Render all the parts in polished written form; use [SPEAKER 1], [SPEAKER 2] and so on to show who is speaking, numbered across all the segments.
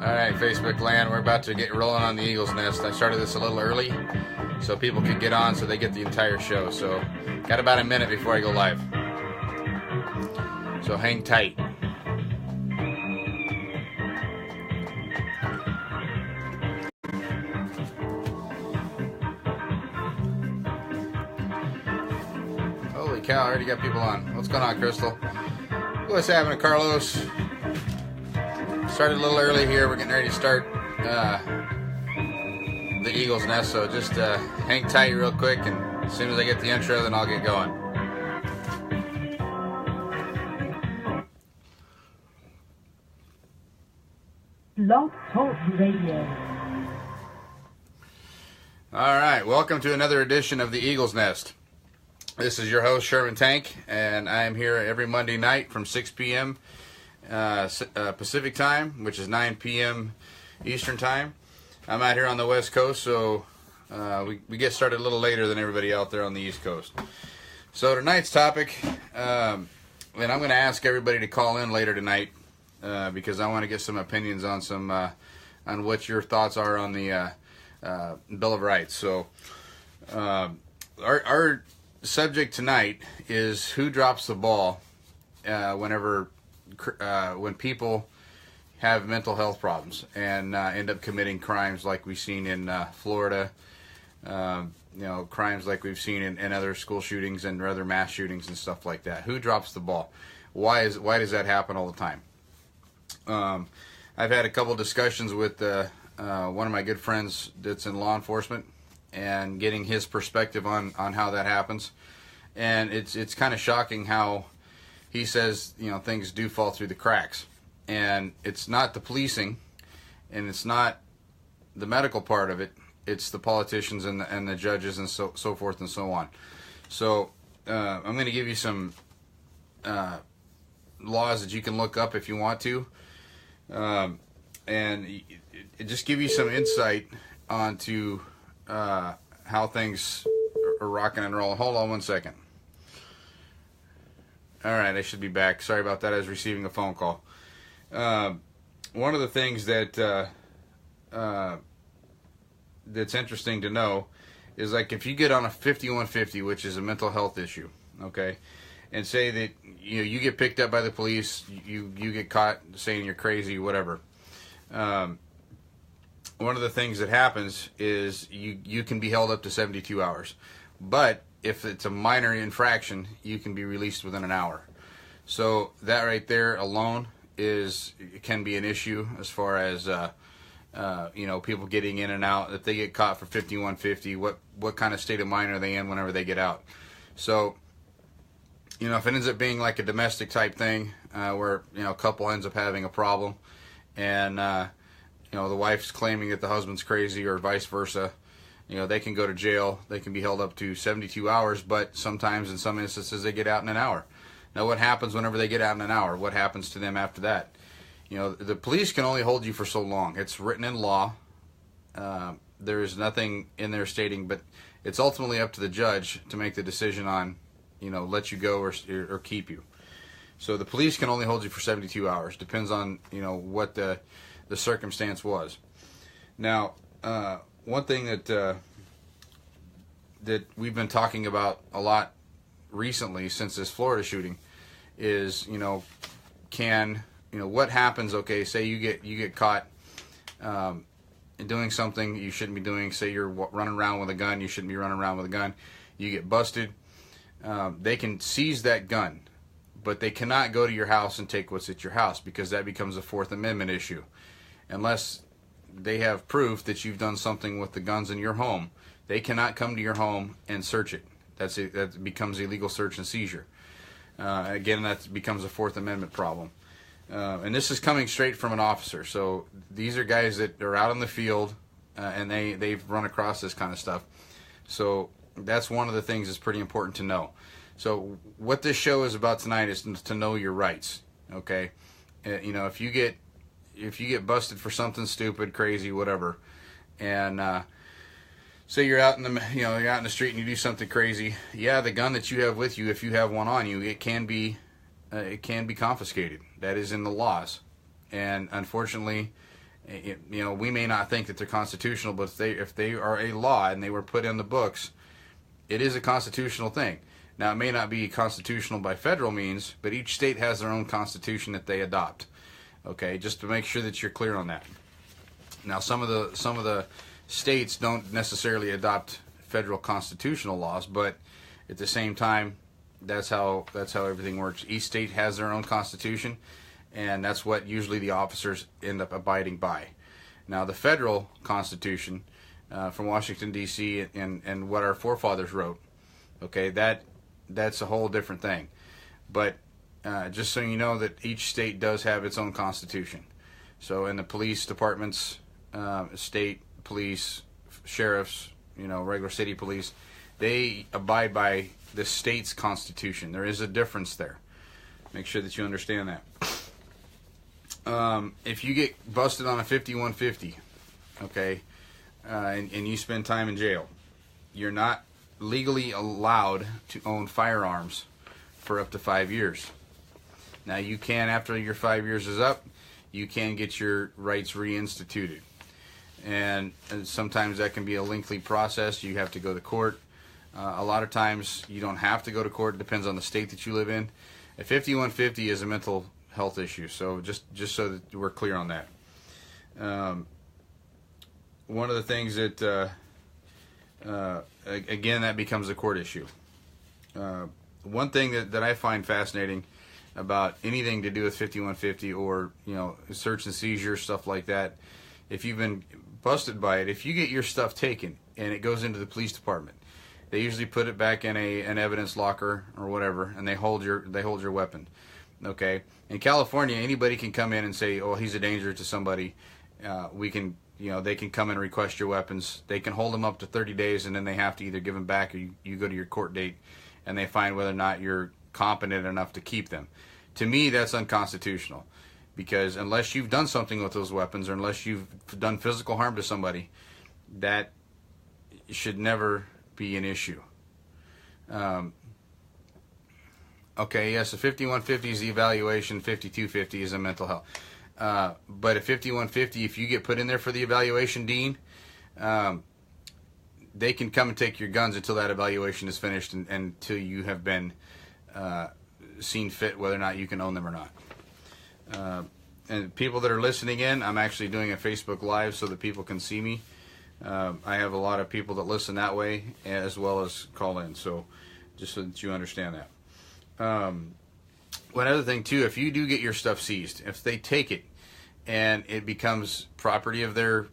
[SPEAKER 1] Alright, Facebook land, we're about to get rolling on the Eagles Nest. I started this a little early so people could get on so they get the entire show. So, got about a minute before I go live. So, hang tight. Holy cow, I already got people on. What's going on, Crystal? What's happening, Carlos? Started a little early here. We're getting ready to start the Eagles Nest, so just hang tight real quick, and as soon as I get the intro, then I'll get going.
[SPEAKER 2] Blog Talk Radio.
[SPEAKER 1] All right, welcome to another edition of the Eagles Nest. This is your host, Sherman Tank, and I am here every Monday night from 6 p.m. Pacific time, which is 9 p.m. Eastern time. I'm out here on the West Coast, so we get started a little later than everybody out there on the East Coast. So tonight's topic, and I'm going to ask everybody to call in later tonight because I want to get some opinions on on what your thoughts are on the Bill of Rights. So our subject tonight is who drops the ball when people have mental health problems and end up committing crimes like we've seen in Florida, crimes like we've seen in other school shootings and other mass shootings and stuff like that. Who drops the ball? Why does that happen all the time? I've had a couple discussions with one of my good friends that's in law enforcement and getting his perspective on how that happens. And it's kind of shocking how he says, things do fall through the cracks. And it's not the policing, and it's not the medical part of it. It's the politicians and the judges and so forth and so on. So I'm going to give you some laws that you can look up if you want to. And it just give you some insight onto how things are rocking and rolling. Hold on one second. All right, I should be back. Sorry about that. I was receiving a phone call. One of the things that that's interesting to know is, like, if you get on a 5150, which is a mental health issue, okay, and say that you get picked up by the police, you get caught saying you're crazy, whatever. One of the things that happens is you can be held up to 72 hours, but if it's a minor infraction, you can be released within an hour. So that right there alone can be an issue as far as people getting in and out. If they get caught for 5150, what kind of state of mind are they in whenever they get out? So if it ends up being like a domestic type thing where a couple ends up having a problem and the wife's claiming that the husband's crazy or vice versa, they can go to jail. They can be held up to 72 hours, but sometimes in some instances they get out in an hour. Now, what happens whenever they get out in an hour? What happens to them after that? The police can only hold you for so long. It's written in law. There is nothing in there stating, but it's ultimately up to the judge to make the decision on, let you go or keep you. So the police can only hold you for 72 hours. Depends on, what the circumstance was. Now, one thing that we've been talking about a lot recently since this Florida shooting is, what happens? Okay, say you get caught doing something you shouldn't be doing. Say you're running around with a gun, you shouldn't be running around with a gun. You get busted. They can seize that gun, but they cannot go to your house and take what's at your house because that becomes a Fourth Amendment issue, unless they have proof that you've done something with the guns in your home. They cannot come to your home and search it. That becomes illegal search and seizure. Again, that becomes a Fourth Amendment problem. And this is coming straight from an officer. So these are guys that are out in the field and they've run across this kind of stuff. So that's one of the things that's pretty important to know. So what this show is about tonight is to know your rights. Okay, if you get busted for something stupid, crazy, whatever, and say you're out in the street and you do something crazy, the gun that you have with you, if you have one on you, it can be confiscated. That is in the laws, and unfortunately, We may not think that they're constitutional, but if they are a law and they were put in the books, it is a constitutional thing. Now, it may not be constitutional by federal means, but each state has their own constitution that they adopt. Okay, just to make sure that you're clear on that. Now, some of the states don't necessarily adopt federal constitutional laws, but at the same time, that's how everything works. Each state has their own constitution, and that's what usually the officers end up abiding by. Now, the federal constitution from Washington, D.C., and what our forefathers wrote, okay, that's a whole different thing. But just so you know that each state does have its own constitution. So in the police departments, state police, sheriffs, regular city police, they abide by the state's constitution. There is a difference there. Make sure that you understand that. If you get busted on a 5150, okay, and you spend time in jail, you're not legally allowed to own firearms for up to 5 years. Now, you can, after your 5 years is up, you can get your rights reinstituted. And sometimes that can be a lengthy process. You have to go to court. A lot of times you don't have to go to court. It depends on the state that you live in. A 5150 is a mental health issue, so just so that we're clear on that. One of the things that, again, that becomes a court issue. One thing that I find fascinating about anything to do with 5150 or, search and seizure, stuff like that, if you've been busted by it, if you get your stuff taken and it goes into the police department, they usually put it back in an evidence locker or whatever, and they hold your weapon. Okay, in California, anybody can come in and say, "Oh, he's a danger to somebody." They can come and request your weapons. They can hold them up to 30 days, and then they have to either give them back or you go to your court date, and they find whether or not you're competent enough to keep them. To me, that's unconstitutional, because unless you've done something with those weapons or unless you've done physical harm to somebody, that should never be an issue. Okay, yes, a 5150 is the evaluation, 5250 is a mental health. But a 5150, if you get put in there for the evaluation, Dean, they can come and take your guns until that evaluation is finished and until you have been seen fit whether or not you can own them or not. And people that are listening in, I'm actually doing a Facebook Live so that people can see me. I have a lot of people that listen that way as well as call in, so just so that you understand that. One other thing too, if you do get your stuff seized, if they take it and it becomes property of their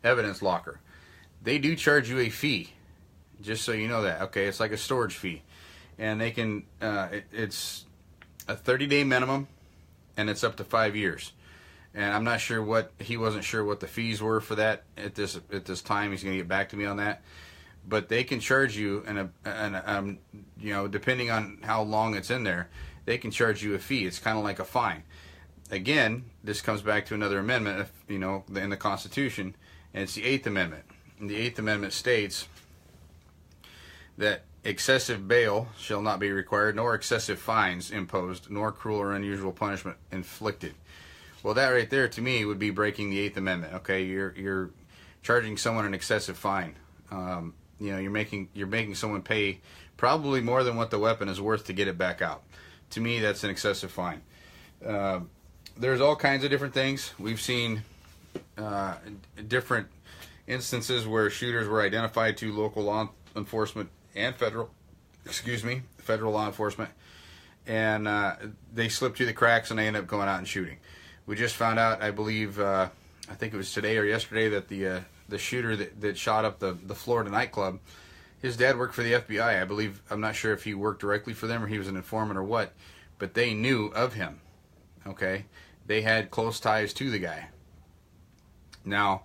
[SPEAKER 1] evidence locker, they do charge you a fee, just so you know that. Okay, it's like a storage fee, and they can it's a 30-day minimum, and it's up to 5 years. And I'm not sure he wasn't sure what the fees were for that at this time. He's going to get back to me on that. But they can charge you, and depending on how long it's in there, they can charge you a fee. It's kind of like a fine. Again, this comes back to another amendment, in the Constitution, and it's the Eighth Amendment. And the Eighth Amendment states that excessive bail shall not be required, nor excessive fines imposed, nor cruel or unusual punishment inflicted. Well, that right there, to me, would be breaking the Eighth Amendment. Okay, you're charging someone an excessive fine. You're making someone pay probably more than what the weapon is worth to get it back out. To me, that's an excessive fine. There's all kinds of different things. We've seen different instances where shooters were identified to local law enforcement and federal law enforcement, and they slipped through the cracks and they end up going out and shooting. We just found out, I believe, I think it was today or yesterday, that the shooter that shot up the Florida nightclub, his dad worked for the FBI. I believe, I'm not sure if he worked directly for them or he was an informant or what, but they knew of him. Okay, they had close ties to the guy. Now,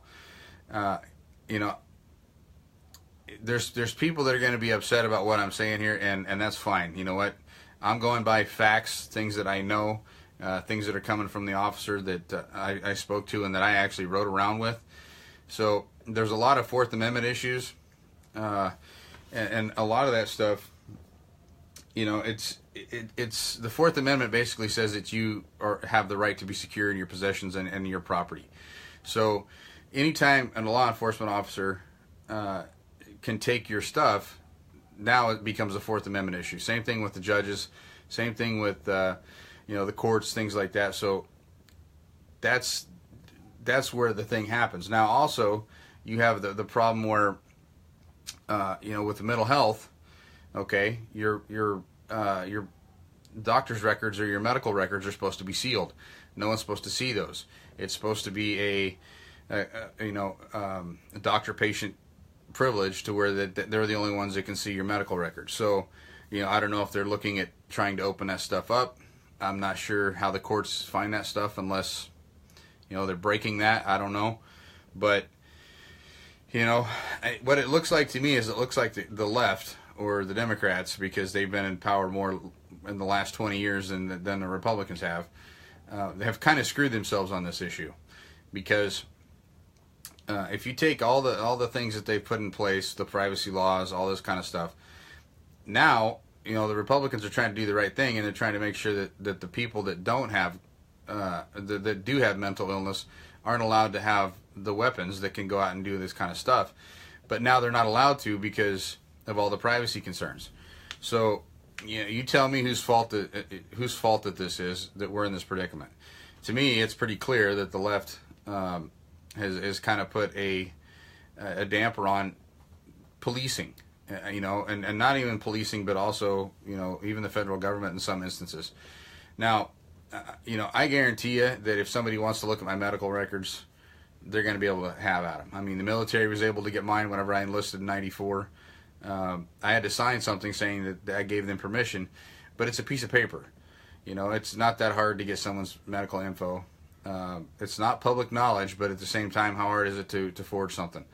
[SPEAKER 1] there's people that are going to be upset about what I'm saying here, and that's fine. You know what? I'm going by facts, things that I know, things that are coming from the officer that I spoke to and that I actually rode around with. So there's a lot of Fourth Amendment issues, and a lot of that stuff, it's the Fourth Amendment basically says that you have the right to be secure in your possessions and your property. So anytime a law enforcement officer can take your stuff, now it becomes a Fourth Amendment issue. Same thing with the judges. Same thing with the courts, things like that. So that's where the thing happens. Now also you have the problem where with the mental health. Okay, your doctor's records or your medical records are supposed to be sealed. No one's supposed to see those. It's supposed to be a doctor-patient privilege to where they're the only ones that can see your medical records. So, I don't know if they're looking at trying to open that stuff up. I'm not sure how the courts find that stuff unless, they're breaking that. I don't know. But, what it looks like to me is it looks like the left or the Democrats, because they've been in power more in the last 20 years than the Republicans have kind of screwed themselves on this issue. Because if you take all the things that they've put in place, the privacy laws, all this kind of stuff, now the Republicans are trying to do the right thing, and they're trying to make sure that the people that don't have that do have mental illness aren't allowed to have the weapons that can go out and do this kind of stuff. But now they're not allowed to because of all the privacy concerns. So, you tell me whose fault that this is, that we're in this predicament. To me, it's pretty clear that the left has kind of put a damper on policing, and not even policing, but also, even the federal government in some instances. Now, I guarantee you that if somebody wants to look at my medical records, they're going to be able to have at them. I mean, the military was able to get mine whenever I enlisted in *94. I had to sign something saying that I gave them permission, but it's a piece of paper. It's not that hard to get someone's medical info. It's not public knowledge, but at the same time, how hard is it to forge something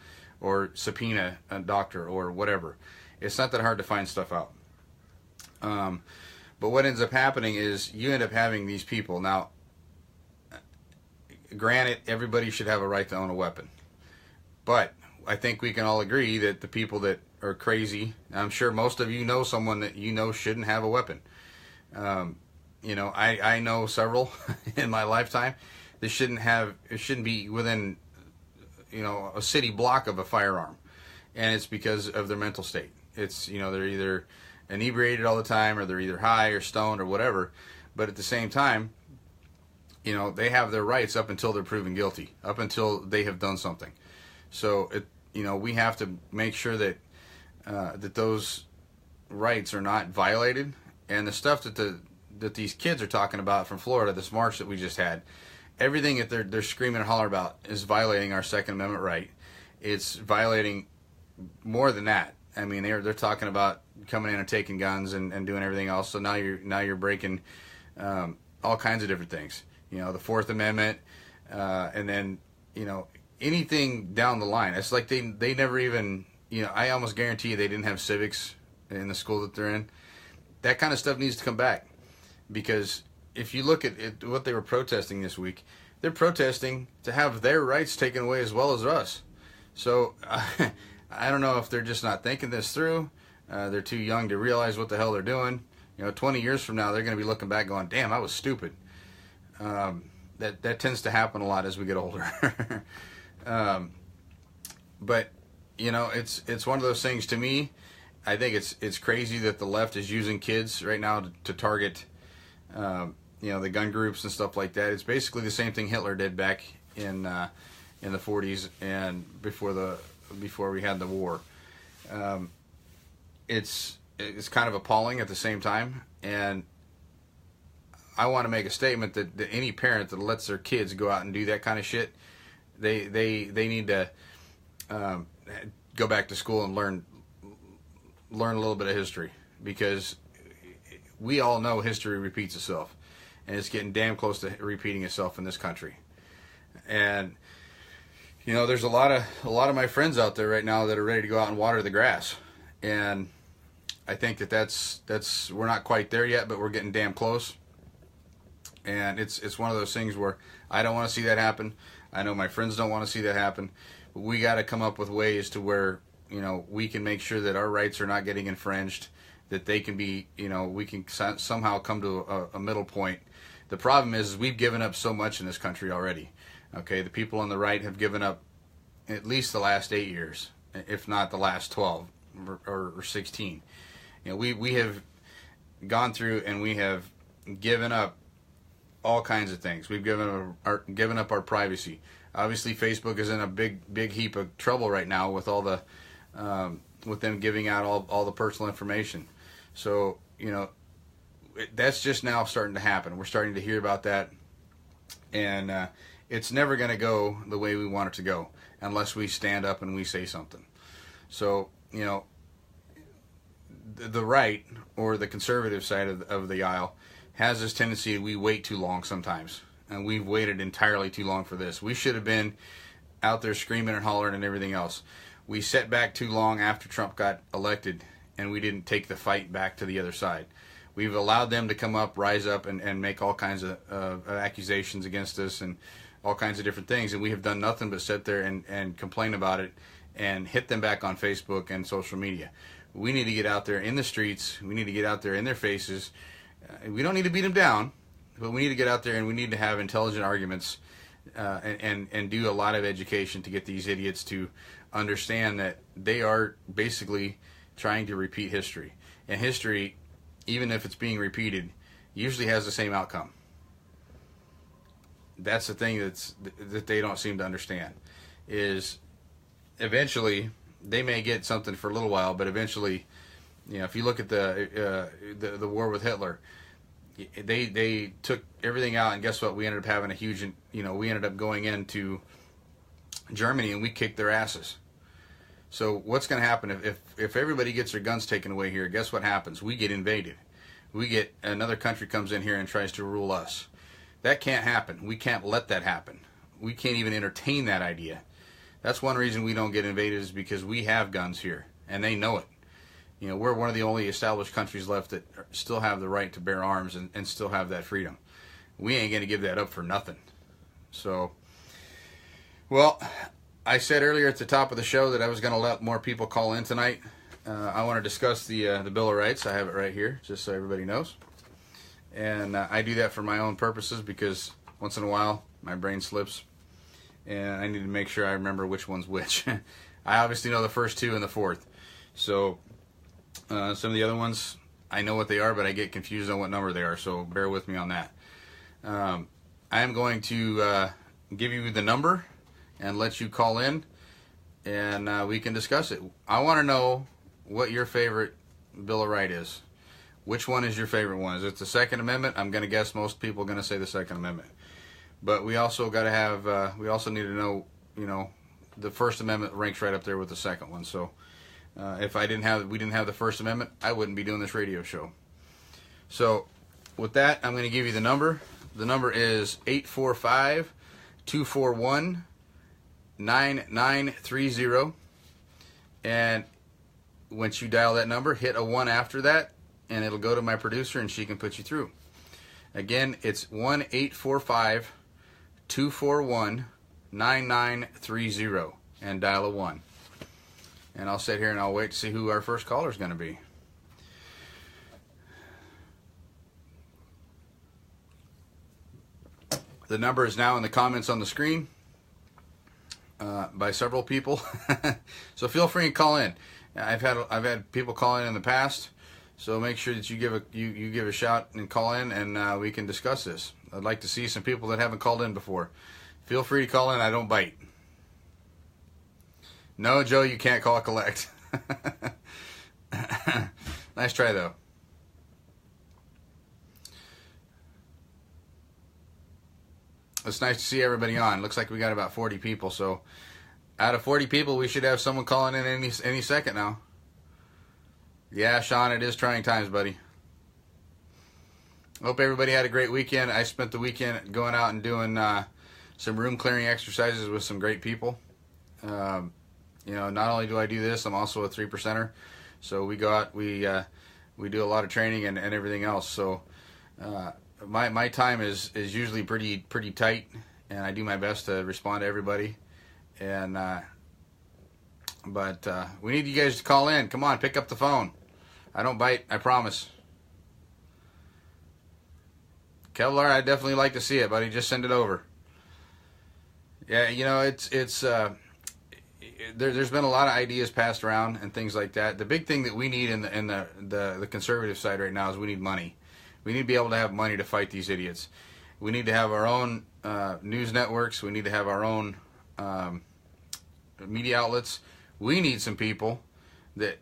[SPEAKER 1] or subpoena a doctor or whatever? It's not that hard to find stuff out. But what ends up happening is you end up having these people. Now, granted, everybody should have a right to own a weapon, but I think we can all agree that the people that are crazy, I'm sure most of you know someone that shouldn't have a weapon. I know several in my lifetime that shouldn't be within, a city block of a firearm. And it's because of their mental state. It's, they're either inebriated all the time, or they're either high or stoned or whatever. But at the same time, they have their rights up until they're proven guilty, up until they have done something. So we have to make sure that those rights are not violated, and the stuff that these kids are talking about from Florida, this march that we just had, everything that they're screaming and hollering about is violating our Second Amendment right. It's violating more than that. I mean, they're talking about coming in and taking guns and doing everything else. So now you're breaking all kinds of different things. The Fourth Amendment, and then anything down the line. It's like they never even, I almost guarantee you they didn't have civics in the school that they're in. That kind of stuff needs to come back, because if you look at what they were protesting this week, they're protesting to have their rights taken away as well as us. So I don't know if they're just not thinking this through. They're too young to realize what the hell they're doing. 20 years from now, they're going to be looking back going, damn, I was stupid. That tends to happen a lot as we get older. But it's one of those things. To me, I think it's crazy that the left is using kids right now to target the gun groups and stuff like that. It's basically the same thing Hitler did back in the 40s and before we had the war. It's kind of appalling at the same time, and I want to make a statement that any parent that lets their kids go out and do that kind of shit, they need to go back to school and learn a little bit of history, because we all know history repeats itself, and it's getting damn close to repeating itself in this country. And there's a lot of my friends out there right now that are ready to go out and water the grass, and I think that's we're not quite there yet, but we're getting damn close. And it's one of those things where I don't want to see that happen. I know my friends don't want to see that happen. But we got to come up with ways to where we can make sure that our rights are not getting infringed, that they can be, we can somehow come to a middle point. The problem is we've given up so much in this country already. Okay, the people on the right have given up at least the last 8 years, if not the last 12 or 16. We have gone through and we have given up all kinds of things. We've given up our privacy. Obviously, Facebook is in a big heap of trouble right now with all the with them giving out all the personal information. So that's just now starting to happen. We're starting to hear about that, and it's never going to go the way we want it to go unless we stand up and we say something. So the right or the conservative side of the aisle has this tendency, we wait too long sometimes, and we've waited entirely too long for this. We should have been out there screaming and hollering and everything else. We sat back too long after Trump got elected, and we didn't take the fight back to the other side. We've allowed them to come up, rise up, and make all kinds of accusations against us and all kinds of different things, and we have done nothing but sit there and complain about it and hit them back on Facebook and social media. We need to get out there in the streets. We need to get out there in their faces. We don't need to beat them down, but we need to get out there and we need to have intelligent arguments and do a lot of education to get these idiots to understand that they are basically trying to repeat history. And history, even if it's being repeated, usually has the same outcome. That's the thing that they don't seem to understand, is eventually they may get something for a little while, but eventually, if you look at the war with Hitler, they took everything out, and guess what? We ended up having a huge, we ended up going into Germany and we kicked their asses. So what's going to happen if everybody gets their guns taken away here? Guess what happens? We get invaded. Another country comes in here and tries to rule us. That can't happen. We can't let that happen. We can't even entertain that idea. That's one reason we don't get invaded, is because we have guns here, and they know it. We're one of the only established countries left that still have the right to bear arms and still have that freedom. We ain't going to give that up for nothing. So, well, I said earlier at the top of the show that I was going to let more people call in tonight. I want to discuss the Bill of Rights. I have it right here, just so everybody knows. And I do that for my own purposes because once in a while my brain slips, and I need to make sure I remember which one's which. I obviously know the first two and the fourth. So some of the other ones, I know what they are, but I get confused on what number they are, so bear with me on that. I am going to give you the number and let you call in, and we can discuss it. I want to know what your favorite Bill of Rights is. Which one is your favorite one? Is it the Second Amendment? I'm going to guess most people are going to say the Second Amendment. But we also got to have, we also need to know, the First Amendment ranks right up there with the second one. So if we didn't have the First Amendment, I wouldn't be doing this radio show. So with that, I'm going to give you the number. The number is 845-241-9930. And once you dial that number, hit a 1 after that, and it'll go to my producer, and she can put you through. Again, it's 1-845-241-9930, and dial a 1. And I'll sit here and I'll wait to see who our first caller is going to be. The number is now in the comments on the screen by several people, so feel free and call in. I've had people call in the past. So make sure that you give a shout and call in, and we can discuss this. I'd like to see some people that haven't called in before. Feel free to call in. I don't bite. No, Joe, you can't call collect. Nice try, though. It's nice to see everybody on. Looks like we got about 40 people. So out of 40 people, we should have someone calling in any second now. Yeah, Sean, it is trying times, buddy. Hope everybody had a great weekend. I spent the weekend going out and doing some room clearing exercises with some great people. Not only do I do this, I'm also a 3%er. So we go out, we do a lot of training and everything else. So my time is usually pretty tight, and I do my best to respond to everybody. But we need you guys to call in. Come on, pick up the phone. I don't bite. I promise. Kevlar, I'd definitely like to see it, buddy. Just send it over. Yeah, you know, there's been a lot of ideas passed around and things like that. The big thing that we need in the conservative side right now is we need money. We need to be able to have money to fight these idiots. We need to have our own news networks. We need to have our own media outlets. We need some people that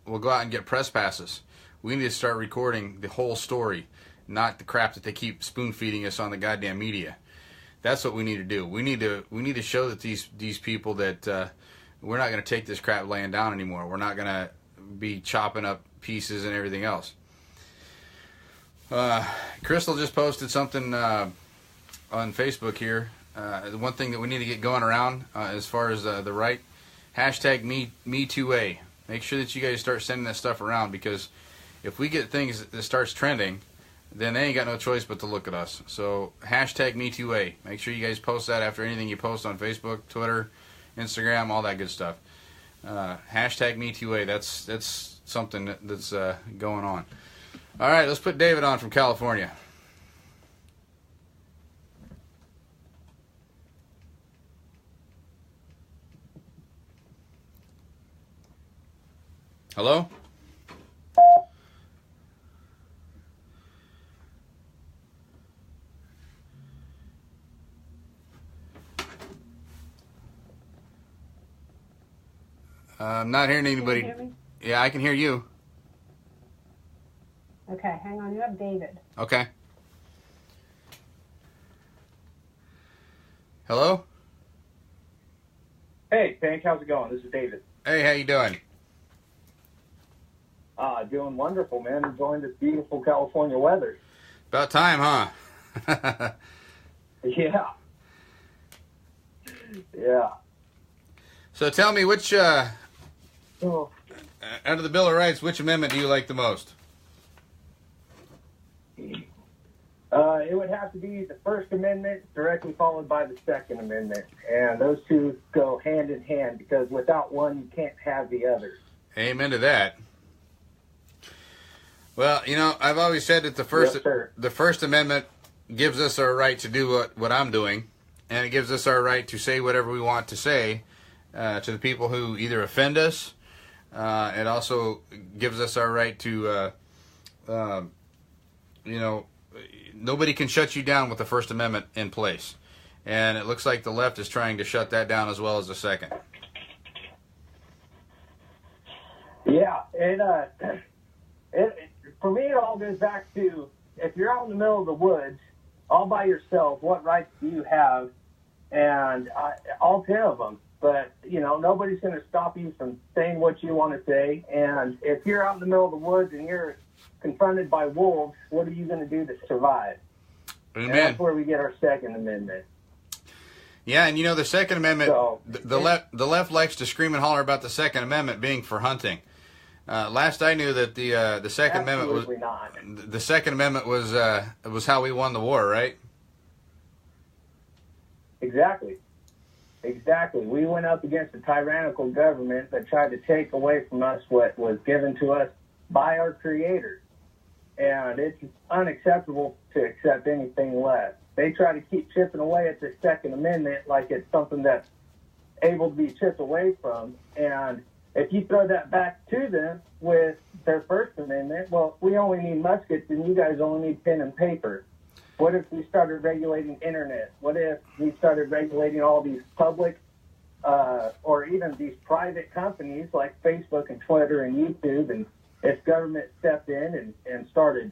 [SPEAKER 1] will go out and get press passes. We need to start recording the whole story, not the crap that they keep spoon feeding us on the goddamn media. That's what we need to do. We need to show that these people that we're not going to take this crap laying down anymore. We're not going to be chopping up pieces and everything else. Crystal just posted something on Facebook here. The one thing that we need to get going around as far as the right, hashtag Me2A. Make sure that you guys start sending that stuff around, because if we get things that starts trending, then they ain't got no choice but to look at us. So hashtag Me2A. Make sure you guys post that after anything you post on Facebook, Twitter, Instagram, all that good stuff. Hashtag Me2A. That's something that's going on. All right, let's put David on from California. Hello? I'm not hearing anybody.
[SPEAKER 3] Can you hear me?
[SPEAKER 1] Yeah, I can hear you.
[SPEAKER 3] Okay, hang on. You have David.
[SPEAKER 1] Okay. Hello?
[SPEAKER 4] Hey, Pink, how's it going? This is David.
[SPEAKER 1] Hey, how you doing?
[SPEAKER 4] Doing wonderful, man. Enjoying this beautiful California weather.
[SPEAKER 1] About time, huh?
[SPEAKER 4] Yeah. Yeah.
[SPEAKER 1] So tell me, which,
[SPEAKER 4] Oh,
[SPEAKER 1] out of the Bill of Rights, which amendment do you like the most?
[SPEAKER 4] it would have to be the First Amendment, directly followed by the Second Amendment. And those two go hand in hand, because without one, you can't have the other.
[SPEAKER 1] Amen to that. Well, you know, I've always said that the First Amendment gives us our right to do what I'm doing, and it gives us our right to say whatever we want to say to the people who either offend us. It also gives us our right to, you know, nobody can shut you down with the First Amendment in place. And it looks like the left is trying to shut that down as well as the Second.
[SPEAKER 4] Yeah, for me, it all goes back to, if you're out in the middle of the woods, all by yourself, what rights do you have? And all 10 of them. But, you know, nobody's going to stop you from saying what you want to say. And if you're out in the middle of the woods and you're confronted by wolves, what are you going to do to survive?
[SPEAKER 1] Amen.
[SPEAKER 4] And that's where we get our Second Amendment.
[SPEAKER 1] Yeah, and you know, the Second Amendment,
[SPEAKER 4] So,
[SPEAKER 1] the left likes to scream and holler about the Second Amendment being for hunting. Last I knew that the Second
[SPEAKER 4] absolutely
[SPEAKER 1] Amendment
[SPEAKER 4] not.
[SPEAKER 1] the Second Amendment was how we won the war, right?
[SPEAKER 4] Exactly. We went up against a tyrannical government that tried to take away from us what was given to us by our Creator. And it's unacceptable to accept anything less. They try to keep chipping away at the Second Amendment like it's something that's able to be chipped away from. And if you throw that back to them with their First Amendment, well, we only need muskets and you guys only need pen and paper. What if we started regulating internet? What if we started regulating all these public or even these private companies like Facebook and Twitter and YouTube? And if government stepped in and started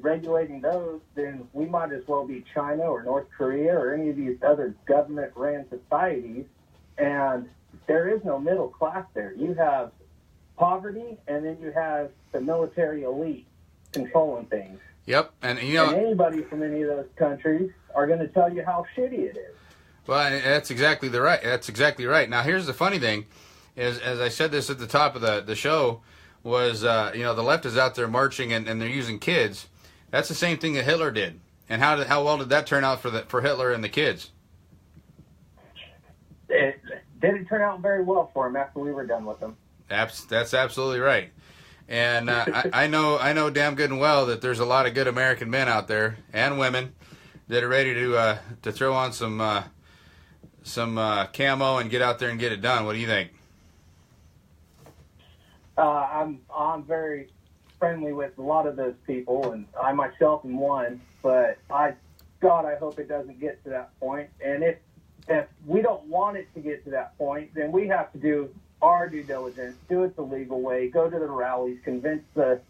[SPEAKER 4] regulating those, then we might as well be China or North Korea or any of these other government-ran societies. And there is no middle class there. You have poverty, and then you have the military elite controlling things.
[SPEAKER 1] Yep, and you know,
[SPEAKER 4] and anybody from any of those countries are going to tell you how shitty it is.
[SPEAKER 1] well, that's exactly right. That's exactly right. Now, here's the funny thing: is as I said this at the top of the show, was you know, the left is out there marching and they're using kids. That's the same thing that Hitler did. And how well did that turn out for Hitler and the kids?
[SPEAKER 4] It didn't turn out very well for him after we were done with him.
[SPEAKER 1] That's absolutely right. And I know damn good and well that there's a lot of good American men out there and women that are ready to throw on some camo and get out there and get it done. What do you think?
[SPEAKER 4] I'm very friendly with a lot of those people, and I myself am one. But I hope it doesn't get to that point. And if we don't want it to get to that point, then we have to do our due diligence, do it the legal way, go to the rallies, convince the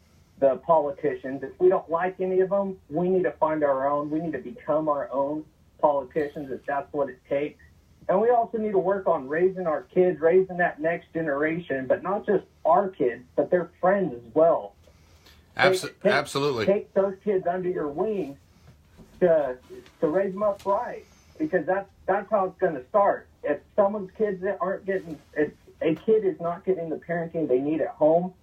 [SPEAKER 4] politicians. If we don't like any of them, we need to find our own. We need to become our own politicians if that's what it takes. And we also need to work on raising our kids, raising that next generation, but not just our kids, but their friends as well.
[SPEAKER 1] Absolutely.
[SPEAKER 4] Take those kids under your wing to raise them up right, because that's how it's going to start. If someone's kids aren't getting, if a kid is not getting the parenting they need at home,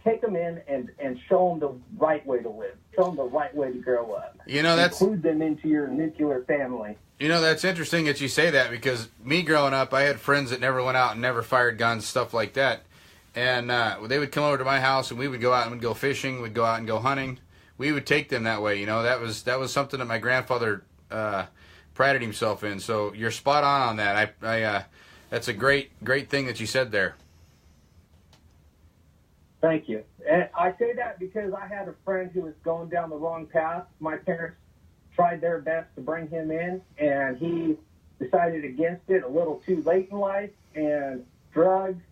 [SPEAKER 4] take them in and show them the right way to live. Show them the right way to grow up. Include them into your nuclear family.
[SPEAKER 1] That's interesting that you say that, because me growing up, I had friends that never went out and never fired guns, stuff like that. And they would come over to my house, and we would go out and we'd go fishing, we'd go out and go hunting. We would take them that way. That was something that my grandfather prided himself in. So you're spot on that. I that's a great thing that you said there.
[SPEAKER 4] Thank you. And I say that because I had a friend who was going down the wrong path. My parents tried their best to bring him in, and he decided against it a little too late in life, and drugs,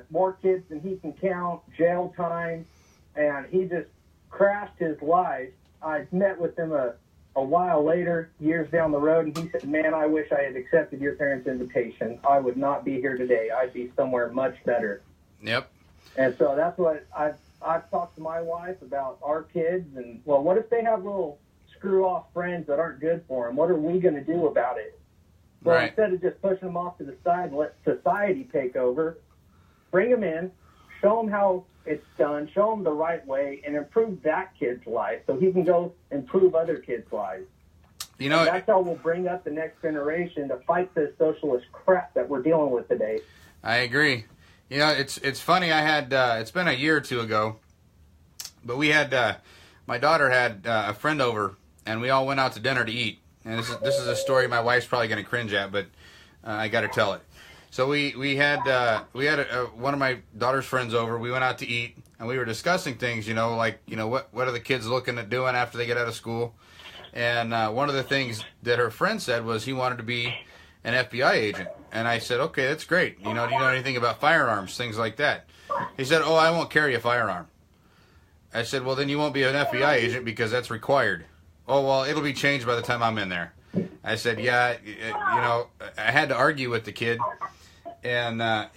[SPEAKER 4] more kids than he can count, jail time, and he just crashed his life. I met with him a while later, years down the road, and he said, "Man, I wish I had accepted your parents' invitation. I would not be here today. I'd be somewhere much better."
[SPEAKER 1] Yep.
[SPEAKER 4] And so that's what I've talked to my wife about our kids, and, well, what if they have little screw-off friends that aren't good for them? What are we going to do about it? Well,
[SPEAKER 1] right.
[SPEAKER 4] Instead of just pushing them off to the side and let society take over, bring them in, show them how it's done, show them the right way, and improve that kid's life so he can go improve other kids' lives. And that's how we'll bring up the next generation to fight this socialist crap that we're dealing with today.
[SPEAKER 1] I agree. It's funny. I had it's been a year or two ago, but we had my daughter had a friend over, and we all went out to dinner to eat. And this is a story my wife's probably going to cringe at, but I got to tell it. So we had one of my daughter's friends over. We went out to eat, and we were discussing things. What are the kids looking at doing after they get out of school? And one of the things that her friend said was he wanted to be an FBI agent. And I said, okay, that's great. Do you know anything about firearms, things like that? He said, oh, I won't carry a firearm. I said, well, then you won't be an FBI agent because that's required. Oh, well, it'll be changed by the time I'm in there. I said, yeah, I had to argue with the kid and, a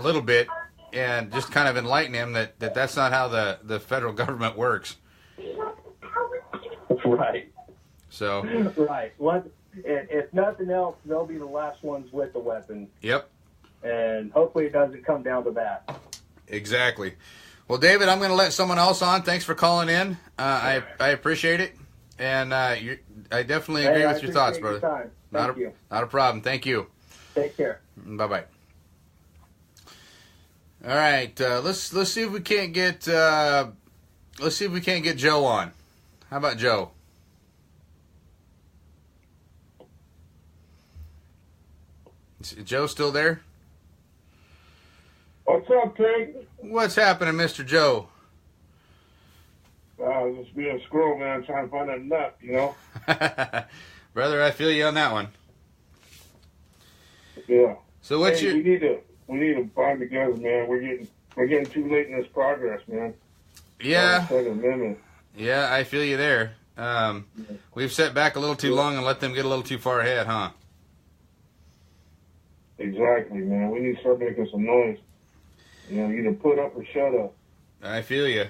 [SPEAKER 1] little bit, and just kind of enlighten him that that's not how the federal government works.
[SPEAKER 4] Right.
[SPEAKER 1] So.
[SPEAKER 4] Right. If nothing else, they'll be the last ones with the weapons.
[SPEAKER 1] Yep.
[SPEAKER 4] And hopefully it doesn't come down to that.
[SPEAKER 1] Exactly. Well, David, I'm going to let someone else on. Thanks for calling in. I appreciate it. And I definitely agree with your thoughts, brother.
[SPEAKER 4] Your time. Thank you.
[SPEAKER 1] Not a problem. Thank you.
[SPEAKER 4] Take care.
[SPEAKER 1] Bye-bye. All right. Let's see if we can't get Joe on. How about Joe? Is Joe still there?
[SPEAKER 5] What's up, Pig?
[SPEAKER 1] What's happening, Mr. Joe?
[SPEAKER 5] Just being a squirrel, man, trying to find that nut,
[SPEAKER 1] Brother, I feel you on that one.
[SPEAKER 5] Yeah.
[SPEAKER 1] So what's
[SPEAKER 5] we need to bind together, man. We're getting too late in this progress, man.
[SPEAKER 1] Yeah.
[SPEAKER 5] Second Amendment.
[SPEAKER 1] Yeah, I feel you there. We've set back a little too long and let them get a little too far ahead, huh?
[SPEAKER 5] Exactly, man. We need to start making some noise. Either put up or shut up.
[SPEAKER 1] I feel you.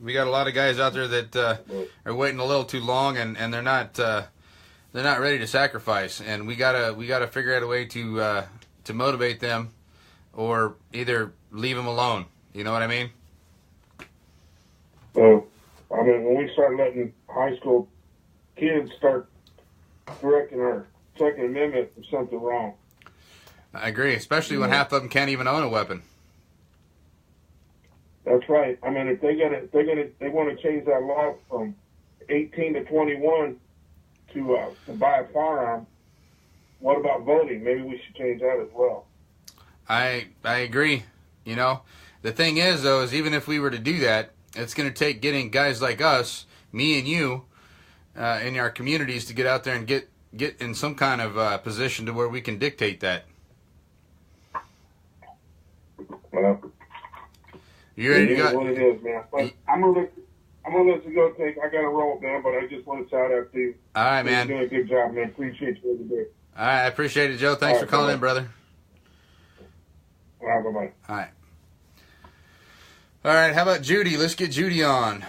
[SPEAKER 1] We got a lot of guys out there that are waiting a little too long, and they're not ready to sacrifice. And we gotta figure out a way to motivate them, or either leave them alone. You know what I mean?
[SPEAKER 5] So, when we start letting high school kids start correcting our Second Amendment, there's something wrong.
[SPEAKER 1] I agree, especially when half of them can't even own a weapon.
[SPEAKER 5] That's right. I mean, if they want to change that law from 18 to 21 to buy a firearm, what about voting? Maybe we should change that as well.
[SPEAKER 1] I agree. You know, the thing is, though, is even if we were to do that, it's going to take getting guys like us, me and you, in our communities to get out there and get in some kind of position to where we can dictate that.
[SPEAKER 5] Well,
[SPEAKER 1] You ready to
[SPEAKER 5] it is
[SPEAKER 1] go?
[SPEAKER 5] what it is, man. But I'm gonna let you go. I got to roll, man. But I just want to shout out to you.
[SPEAKER 1] All right, man.
[SPEAKER 5] You're doing a good job, man. Appreciate you every day.
[SPEAKER 1] All right, I appreciate it, Joe. Thanks
[SPEAKER 5] All right,
[SPEAKER 1] for calling
[SPEAKER 5] bye-bye.
[SPEAKER 1] in, brother.
[SPEAKER 5] All right, bye-bye.
[SPEAKER 1] All right. All right, how about Judy? Let's get Judy on.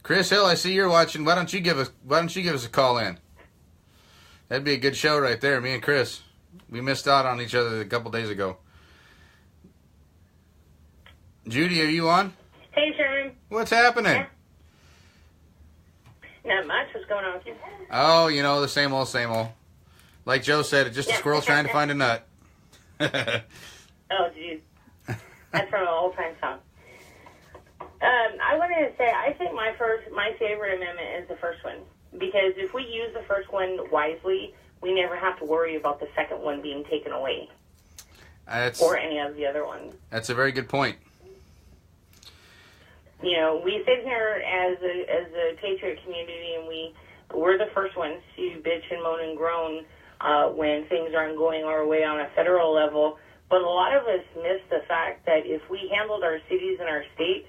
[SPEAKER 1] Chris Hill, I see you're watching. Why don't you give us a call in? That'd be a good show right there, me and Chris. We missed out on each other a couple days ago. Judy, are you on?
[SPEAKER 6] Hey, Sherman.
[SPEAKER 1] What's happening?
[SPEAKER 6] Not much. What's going on with you?
[SPEAKER 1] Oh, you know, the same old, same old. Like Joe said, it's just a squirrel trying to find a nut.
[SPEAKER 6] Oh, geez. That's from an old-time song. I wanted to say, I think my favorite amendment is the first one. Because if we use the first one wisely, we never have to worry about the second one being taken away. Or any of the other ones.
[SPEAKER 1] That's a very good point.
[SPEAKER 6] You know, we sit here as a patriot community, and we're the first ones to bitch and moan and groan when things aren't going our way on a federal level. But a lot of us miss the fact that if we handled our cities and our states,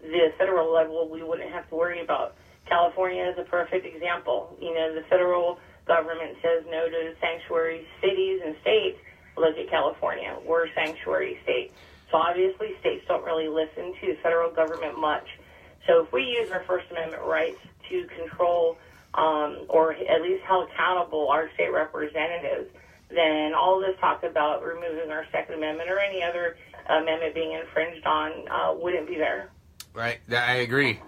[SPEAKER 6] the federal level, we wouldn't have to worry about. California is a perfect example. You know, the federal government says no to sanctuary cities and states. Look at California. We're a sanctuary state. So obviously states don't really listen to the federal government much. So if we use our First Amendment rights to control or at least held accountable our state representatives, then all this talk about removing our Second Amendment or any other amendment being infringed on wouldn't be there.
[SPEAKER 1] Right, I agree.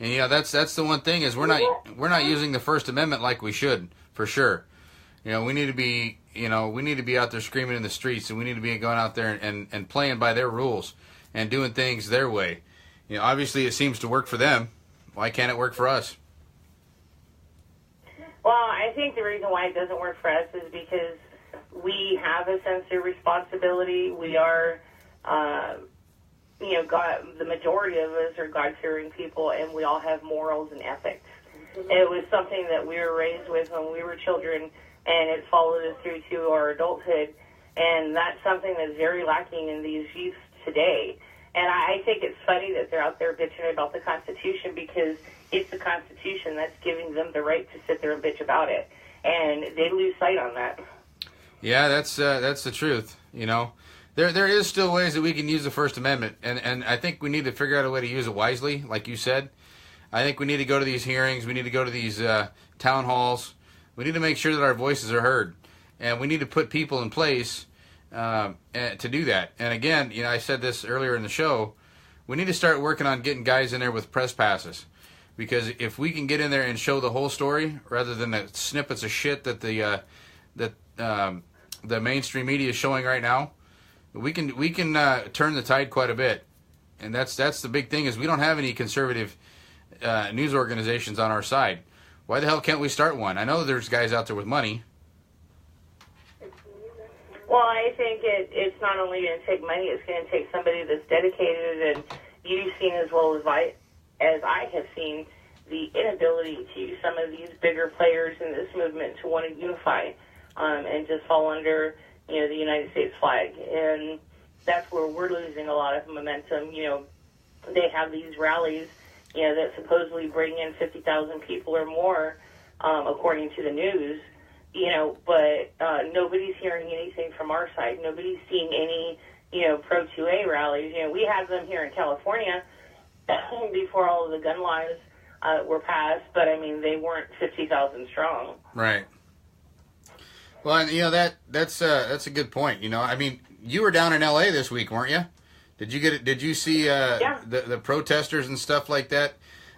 [SPEAKER 1] And you know, that's the one thing is we're not using the First Amendment like we should, for sure. You know, we need to be out there screaming in the streets, and we need to be going out there and playing by their rules and doing things their way. You know, obviously it seems to work for them. Why can't it work for us?
[SPEAKER 6] Well, I think the reason why it doesn't work for us is because we have a sense of responsibility. We are, the majority of us are God-fearing people, and we all have morals and ethics. It was something that we were raised with when we were children, and it's followed us through to our adulthood. And that's something that's very lacking in these youth today. And I think it's funny that they're out there bitching about the Constitution because it's the Constitution that's giving them the right to sit there and bitch about it. And they lose sight on that.
[SPEAKER 1] Yeah, that's the truth. You know, there is still ways that we can use the First Amendment, and I think we need to figure out a way to use it wisely, like you said. I think we need to go to these hearings. We need to go to these town halls. We need to make sure that our voices are heard, and we need to put people in place to do that. And again, you know, I said this earlier in the show. We need to start working on getting guys in there with press passes, because if we can get in there and show the whole story rather than the snippets of shit that the mainstream media is showing right now, we can turn the tide quite a bit. And that's the big thing is we don't have any conservative news organizations on our side. Why the hell can't we start one? I know there's guys out there with money.
[SPEAKER 6] Well, I think it's not only going to take money, it's going to take somebody that's dedicated, and you've seen as well as I have seen the inability to some of these bigger players in this movement to want to unify and just fall under, you know, the United States flag. And that's where we're losing a lot of momentum. You know, they have these rallies, you know, that supposedly bring in 50,000 people or more, according to the news. You know, but nobody's hearing anything from our side. Nobody's seeing any, you know, pro-2A rallies. You know, we had them here in California before all of the gun laws were passed, but, I mean, they weren't 50,000 strong.
[SPEAKER 1] Right. Well, and, you know, that's a good point. You know, I mean, you were down in L.A. this week, weren't you? Did you see the protesters and stuff like that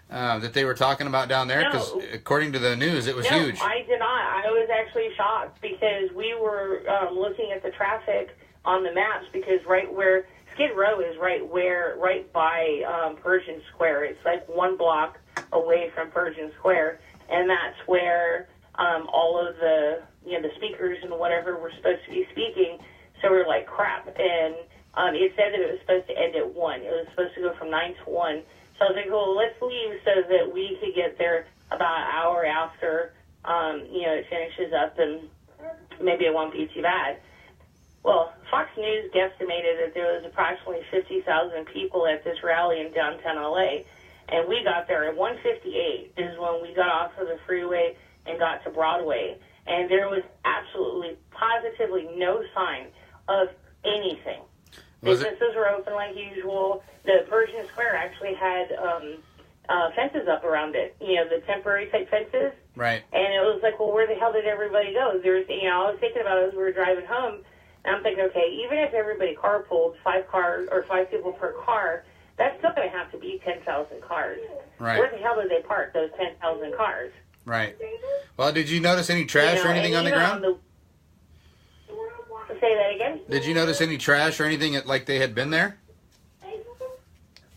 [SPEAKER 1] that they were talking about down there? Because according to the news, it was huge.
[SPEAKER 6] No, I did not. I was actually shocked because we were looking at the traffic on the maps because right where Skid Row is right by Pershing Square. It's like 1 block away from Pershing Square, and that's where all of the the speakers and whatever were supposed to be speaking. So we're like, crap. And it said that it was supposed to end at 1. It was supposed to go from 9 to 1. So I was like, well, let's leave so that we could get there about an hour after, it finishes up, and maybe it won't be too bad. Well, Fox News guesstimated that there was approximately 50,000 people at this rally in downtown LA, and we got there at 1:58 is when we got off of the freeway and got to Broadway, and there was absolutely, positively no sign of anything. Businesses were open like usual. The Pershing Square actually had fences up around it, the temporary type fences.
[SPEAKER 1] Right.
[SPEAKER 6] And it was like, well, where the hell did everybody go? There's, I was thinking about it as we were driving home, and I'm thinking, okay, even if everybody carpooled, 5 cars or 5 people per car, that's still going to have to be 10,000 cars.
[SPEAKER 1] Right.
[SPEAKER 6] Where the hell did they park those 10,000 cars?
[SPEAKER 1] Right. Well, did you notice any trash or anything on the ground?
[SPEAKER 6] Say that again?
[SPEAKER 1] Did you notice any trash or anything like they had been there?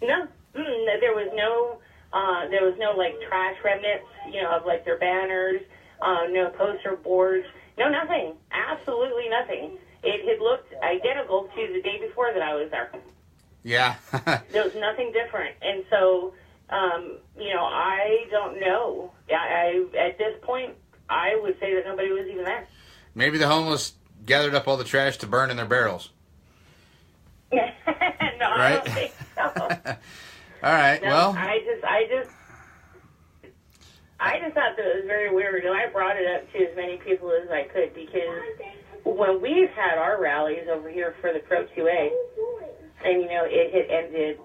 [SPEAKER 6] No. There was no like trash remnants, of like their banners, no poster boards, no nothing. Absolutely nothing. It had looked identical to the day before that I was there.
[SPEAKER 1] Yeah.
[SPEAKER 6] There was nothing different. And so, I don't know. I at this point, I would say that nobody was even there.
[SPEAKER 1] Maybe the homeless gathered up all the trash to burn in their barrels.
[SPEAKER 6] No,
[SPEAKER 1] right?
[SPEAKER 6] I don't think so.
[SPEAKER 1] All right.
[SPEAKER 6] No,
[SPEAKER 1] well,
[SPEAKER 6] I just thought that it was very weird, and I brought it up to as many people as I could, because when we've had our rallies over here for the Pro 2A, and it had ended,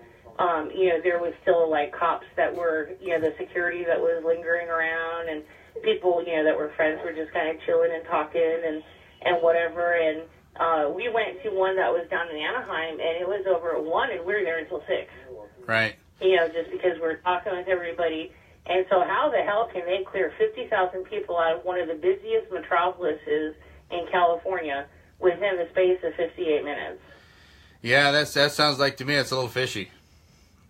[SPEAKER 6] there was still like cops that were, the security that was lingering around, and people, that were friends were just kind of chilling and talking and whatever, and we went to one that was down in Anaheim, and it was over at 1, and we were there until 6.
[SPEAKER 1] Right.
[SPEAKER 6] Just because we're talking with everybody. And so how the hell can they clear 50,000 people out of one of the busiest metropolises in California within the space of 58 minutes?
[SPEAKER 1] Yeah, that sounds like, to me, it's a little fishy.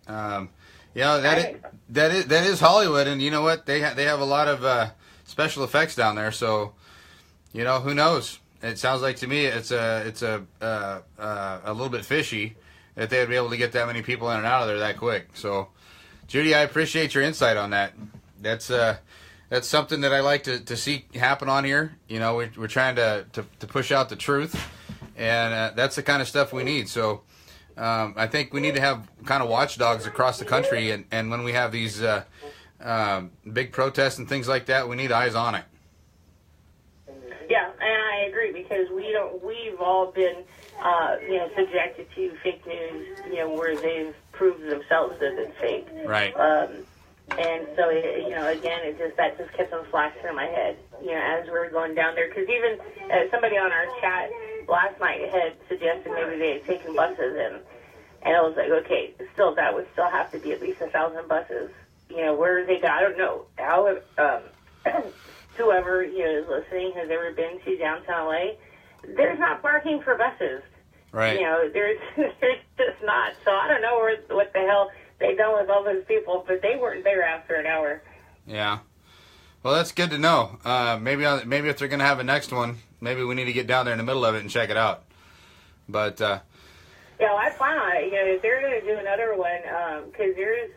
[SPEAKER 1] That is Hollywood, and you know what? They have a lot of special effects down there, so who knows? It sounds like to me it's a little bit fishy that they would be able to get that many people in and out of there that quick. So, Judy, I appreciate your insight on that. That's something that I like to see happen on here. We're trying to push out the truth, and that's the kind of stuff we need. So, I think we need to have kind of watchdogs across the country, and when we have these big protests and things like that, we need eyes on it.
[SPEAKER 6] Yeah, and I agree, because we've all been subjected to fake news, where they've proved themselves that it's fake.
[SPEAKER 1] Right.
[SPEAKER 6] And so, that just kept on flashing in my head, as we were going down there. Because even somebody on our chat last night had suggested maybe they had taken buses in. And I was like, okay, still, that would still have to be at least 1,000 buses. Where they got, I don't know how, whoever is listening has ever been to downtown LA, there's not parking for buses.
[SPEAKER 1] Right.
[SPEAKER 6] There's just not. So I don't know what the hell they done with all those people, but they weren't there after an hour. Yeah.
[SPEAKER 1] Well, that's good to know. Maybe if they're going to have a next one, maybe we need to get down there in the middle of it and check it out. But
[SPEAKER 6] I plan on it. If they're going to do another one, because there's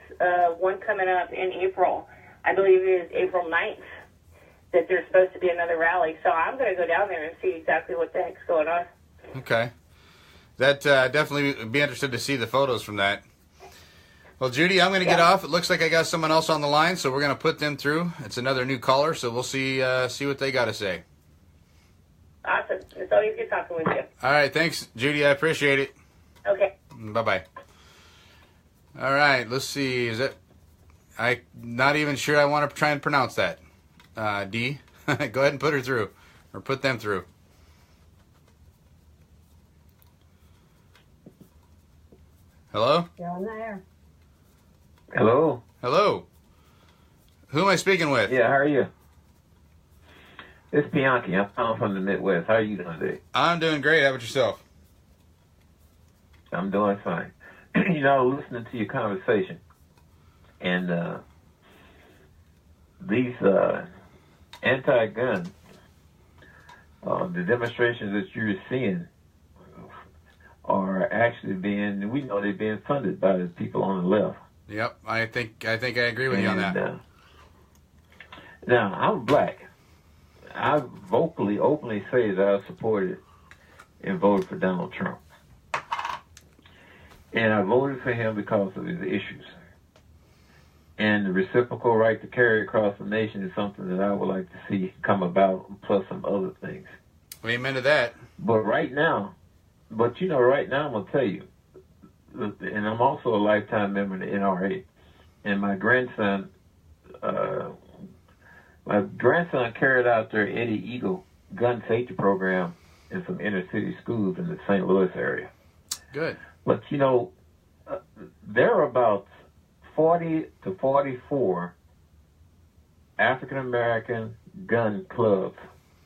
[SPEAKER 6] one coming up in April. I believe it is April 9th. That there's supposed to be another rally. So I'm going to go down there and see exactly what the heck's going on.
[SPEAKER 1] Okay. That definitely would be interested to see the photos from that. Well, Judy, I'm going to get off. It looks like I got someone else on the line, so we're going to put them through. It's another new caller, so we'll see what they got to say.
[SPEAKER 6] Awesome. It's always good talking with you.
[SPEAKER 1] All right. Thanks, Judy. I appreciate it.
[SPEAKER 6] Okay.
[SPEAKER 1] Bye-bye. All right. Let's see. I'm not even sure I want to try and pronounce that. D, go ahead and put her through, or put them through. Hello?
[SPEAKER 3] You're on the air.
[SPEAKER 7] Hello.
[SPEAKER 1] Hello. Who am I speaking with?
[SPEAKER 7] Yeah, how are you? It's Bianchi. I'm calling from the Midwest. How are you doing today?
[SPEAKER 1] I'm doing great. How about yourself?
[SPEAKER 7] I'm doing fine. Listening to your conversation, and these anti-gun, the demonstrations that you're seeing are actually we know they're being funded by the people on the left.
[SPEAKER 1] Yep, I think I agree with you on that.
[SPEAKER 7] Now, I'm black. I openly say that I supported and voted for Donald Trump. And I voted for him because of his issues. And the reciprocal right to carry across the nation is something that I would like to see come about, plus some other things.
[SPEAKER 1] Amen to that.
[SPEAKER 7] But right now, I'm going to tell you, and I'm also a lifetime member of the NRA, and my grandson carried out their Eddie Eagle gun safety program in some inner city schools in the St. Louis area.
[SPEAKER 1] Good.
[SPEAKER 7] But, there are about 40 to 44 African-American gun clubs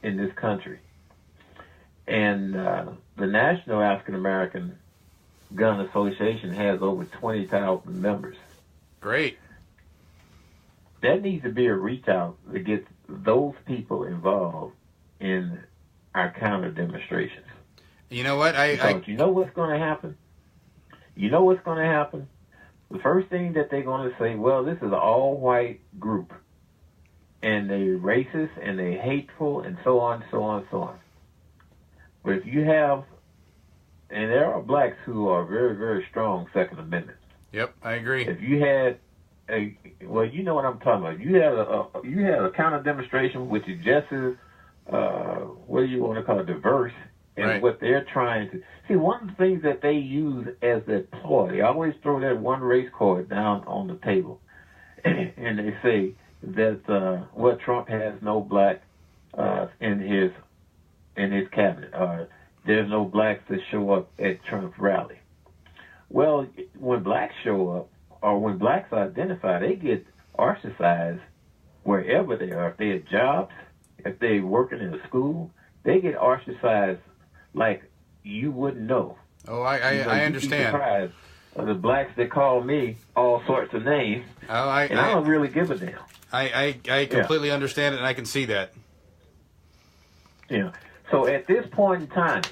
[SPEAKER 7] in this country. And the National African-American Gun Association has over 20,000 members.
[SPEAKER 1] Great.
[SPEAKER 7] That needs to be a reach out to get those people involved in our counter demonstrations.
[SPEAKER 1] You know what?
[SPEAKER 7] You know what's going to happen? The first thing that they're going to say, well, this is an all-white group, and they're racist, and they're hateful, and so on, so on, so on. But if you have, and there are blacks who are very, very strong Second Amendment.
[SPEAKER 1] Yep, I agree.
[SPEAKER 7] If you had you know what I'm talking about. You had a counter demonstration which is just as, what do you want to call it, diverse, and
[SPEAKER 1] right.
[SPEAKER 7] What they're trying to see. One of the things that they use as their ploy, they always throw that one race card down on the table, and they say that Trump has no black in his cabinet, or there's no blacks that show up at Trump's rally. Well, when blacks show up, or when blacks identify, they get ostracized wherever they are. If they have jobs, if they're working in a school, they get ostracized like you wouldn't know.
[SPEAKER 1] Oh, I understand.
[SPEAKER 7] Surprised. The blacks that call me all sorts of names, I don't really give a damn.
[SPEAKER 1] I completely understand it, and I can see that.
[SPEAKER 7] Yeah. So at this point in time,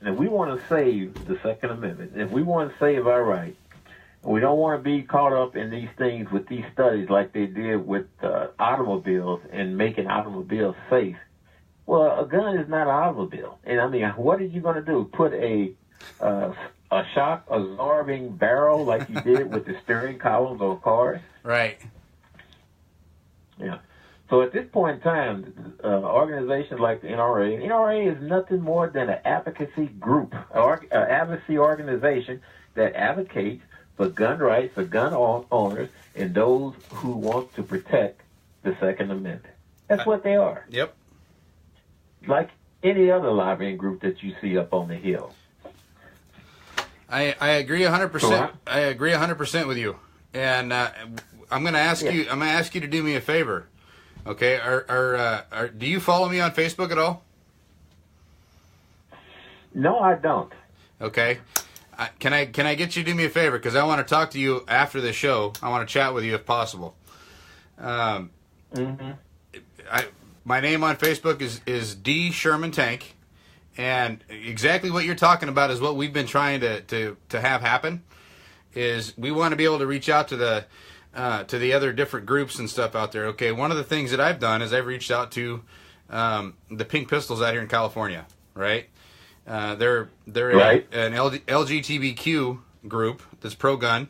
[SPEAKER 7] if we want to save the Second Amendment, if we want to save our rights, we don't want to be caught up in these things with these studies like they did with automobiles and making automobiles safe. Well, a gun is not an automobile. And I mean, what are you going to do? Put a shock absorbing barrel like you did with the steering columns on cars?
[SPEAKER 1] Right.
[SPEAKER 7] Yeah. So at this point in time, organizations like the NRA is nothing more than an advocacy group, or advocacy organization that advocates for gun rights for gun owners and those who want to protect the Second Amendment. That's what they are.
[SPEAKER 1] Yep.
[SPEAKER 7] Like any other lobbying group that you see up on the Hill.
[SPEAKER 1] I agree 100%. I agree 100% with you. And I'm going to ask you. I'm going to ask you to do me a favor. Okay. Do you follow me on Facebook at all?
[SPEAKER 7] No, I don't.
[SPEAKER 1] Okay. Can I get you to do me a favor? Because I want to talk to you after the show. I want to chat with you if possible. My name on Facebook is D Sherman Tank, and exactly what you're talking about is what we've been trying to have happen. Is we want to be able to reach out to the other different groups and stuff out there. Okay, one of the things that I've done is I've reached out to the Pink Pistols out here in California, right? They're
[SPEAKER 7] right.
[SPEAKER 1] an LGBTQ group that's pro-gun,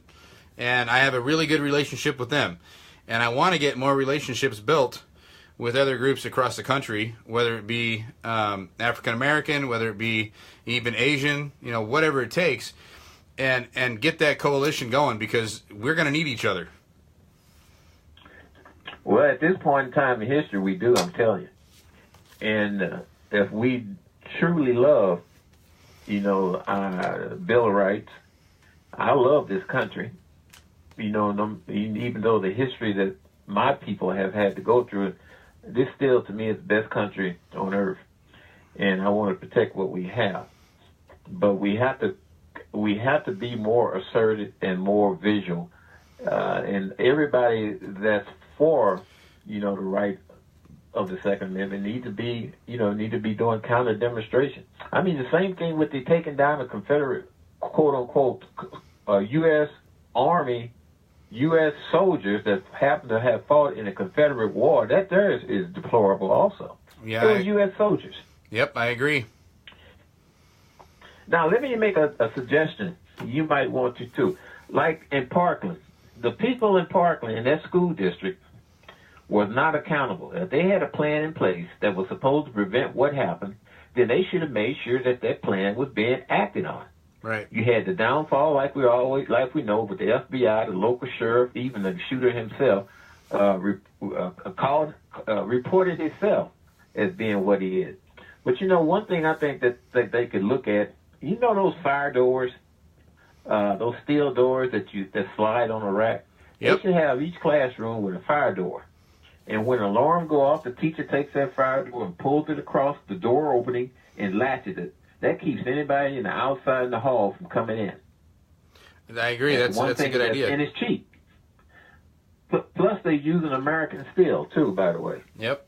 [SPEAKER 1] and I have a really good relationship with them. And I want to get more relationships built with other groups across the country, whether it be African-American, whether it be even Asian, whatever it takes, and get that coalition going, because we're going to need each other.
[SPEAKER 7] Well, at this point in time in history, we do, I'm telling you. And if we truly love, our Bill of Rights, I love this country. Even though the history that my people have had to go through, this still, to me, is the best country on earth. And I want to protect what we have. But we have to we have to be more assertive and more visual. And everybody that's for, the right of the Second Amendment need to be doing counter demonstration. I mean, the same thing with the taking down the Confederate, quote unquote, U.S. Army, U.S. soldiers that happen to have fought in the Confederate War. That there is deplorable also.
[SPEAKER 1] Yeah,
[SPEAKER 7] they were U.S. soldiers.
[SPEAKER 1] Yep, I agree.
[SPEAKER 7] Now, let me make a suggestion. You might want to, too. Like in Parkland, the people in Parkland, in that school district, was not accountable. If they had a plan in place that was supposed to prevent what happened, then they should have made sure that that plan was being acted on.
[SPEAKER 1] Right.
[SPEAKER 7] You had the downfall, like we know, with the FBI, the local sheriff, even the shooter himself, reported himself as being what he is. But one thing I think that they could look at, those fire doors, those steel doors that slide on a rack.
[SPEAKER 1] Yep.
[SPEAKER 7] They should have each classroom with a fire door. And when an alarm go off, the teacher takes that fire door and pulls it across the door opening and latches it. That keeps anybody in the outside in the hall from coming in.
[SPEAKER 1] I agree. That's a good idea.
[SPEAKER 7] And it's cheap. Plus, they use an American steel too, by the way.
[SPEAKER 1] Yep.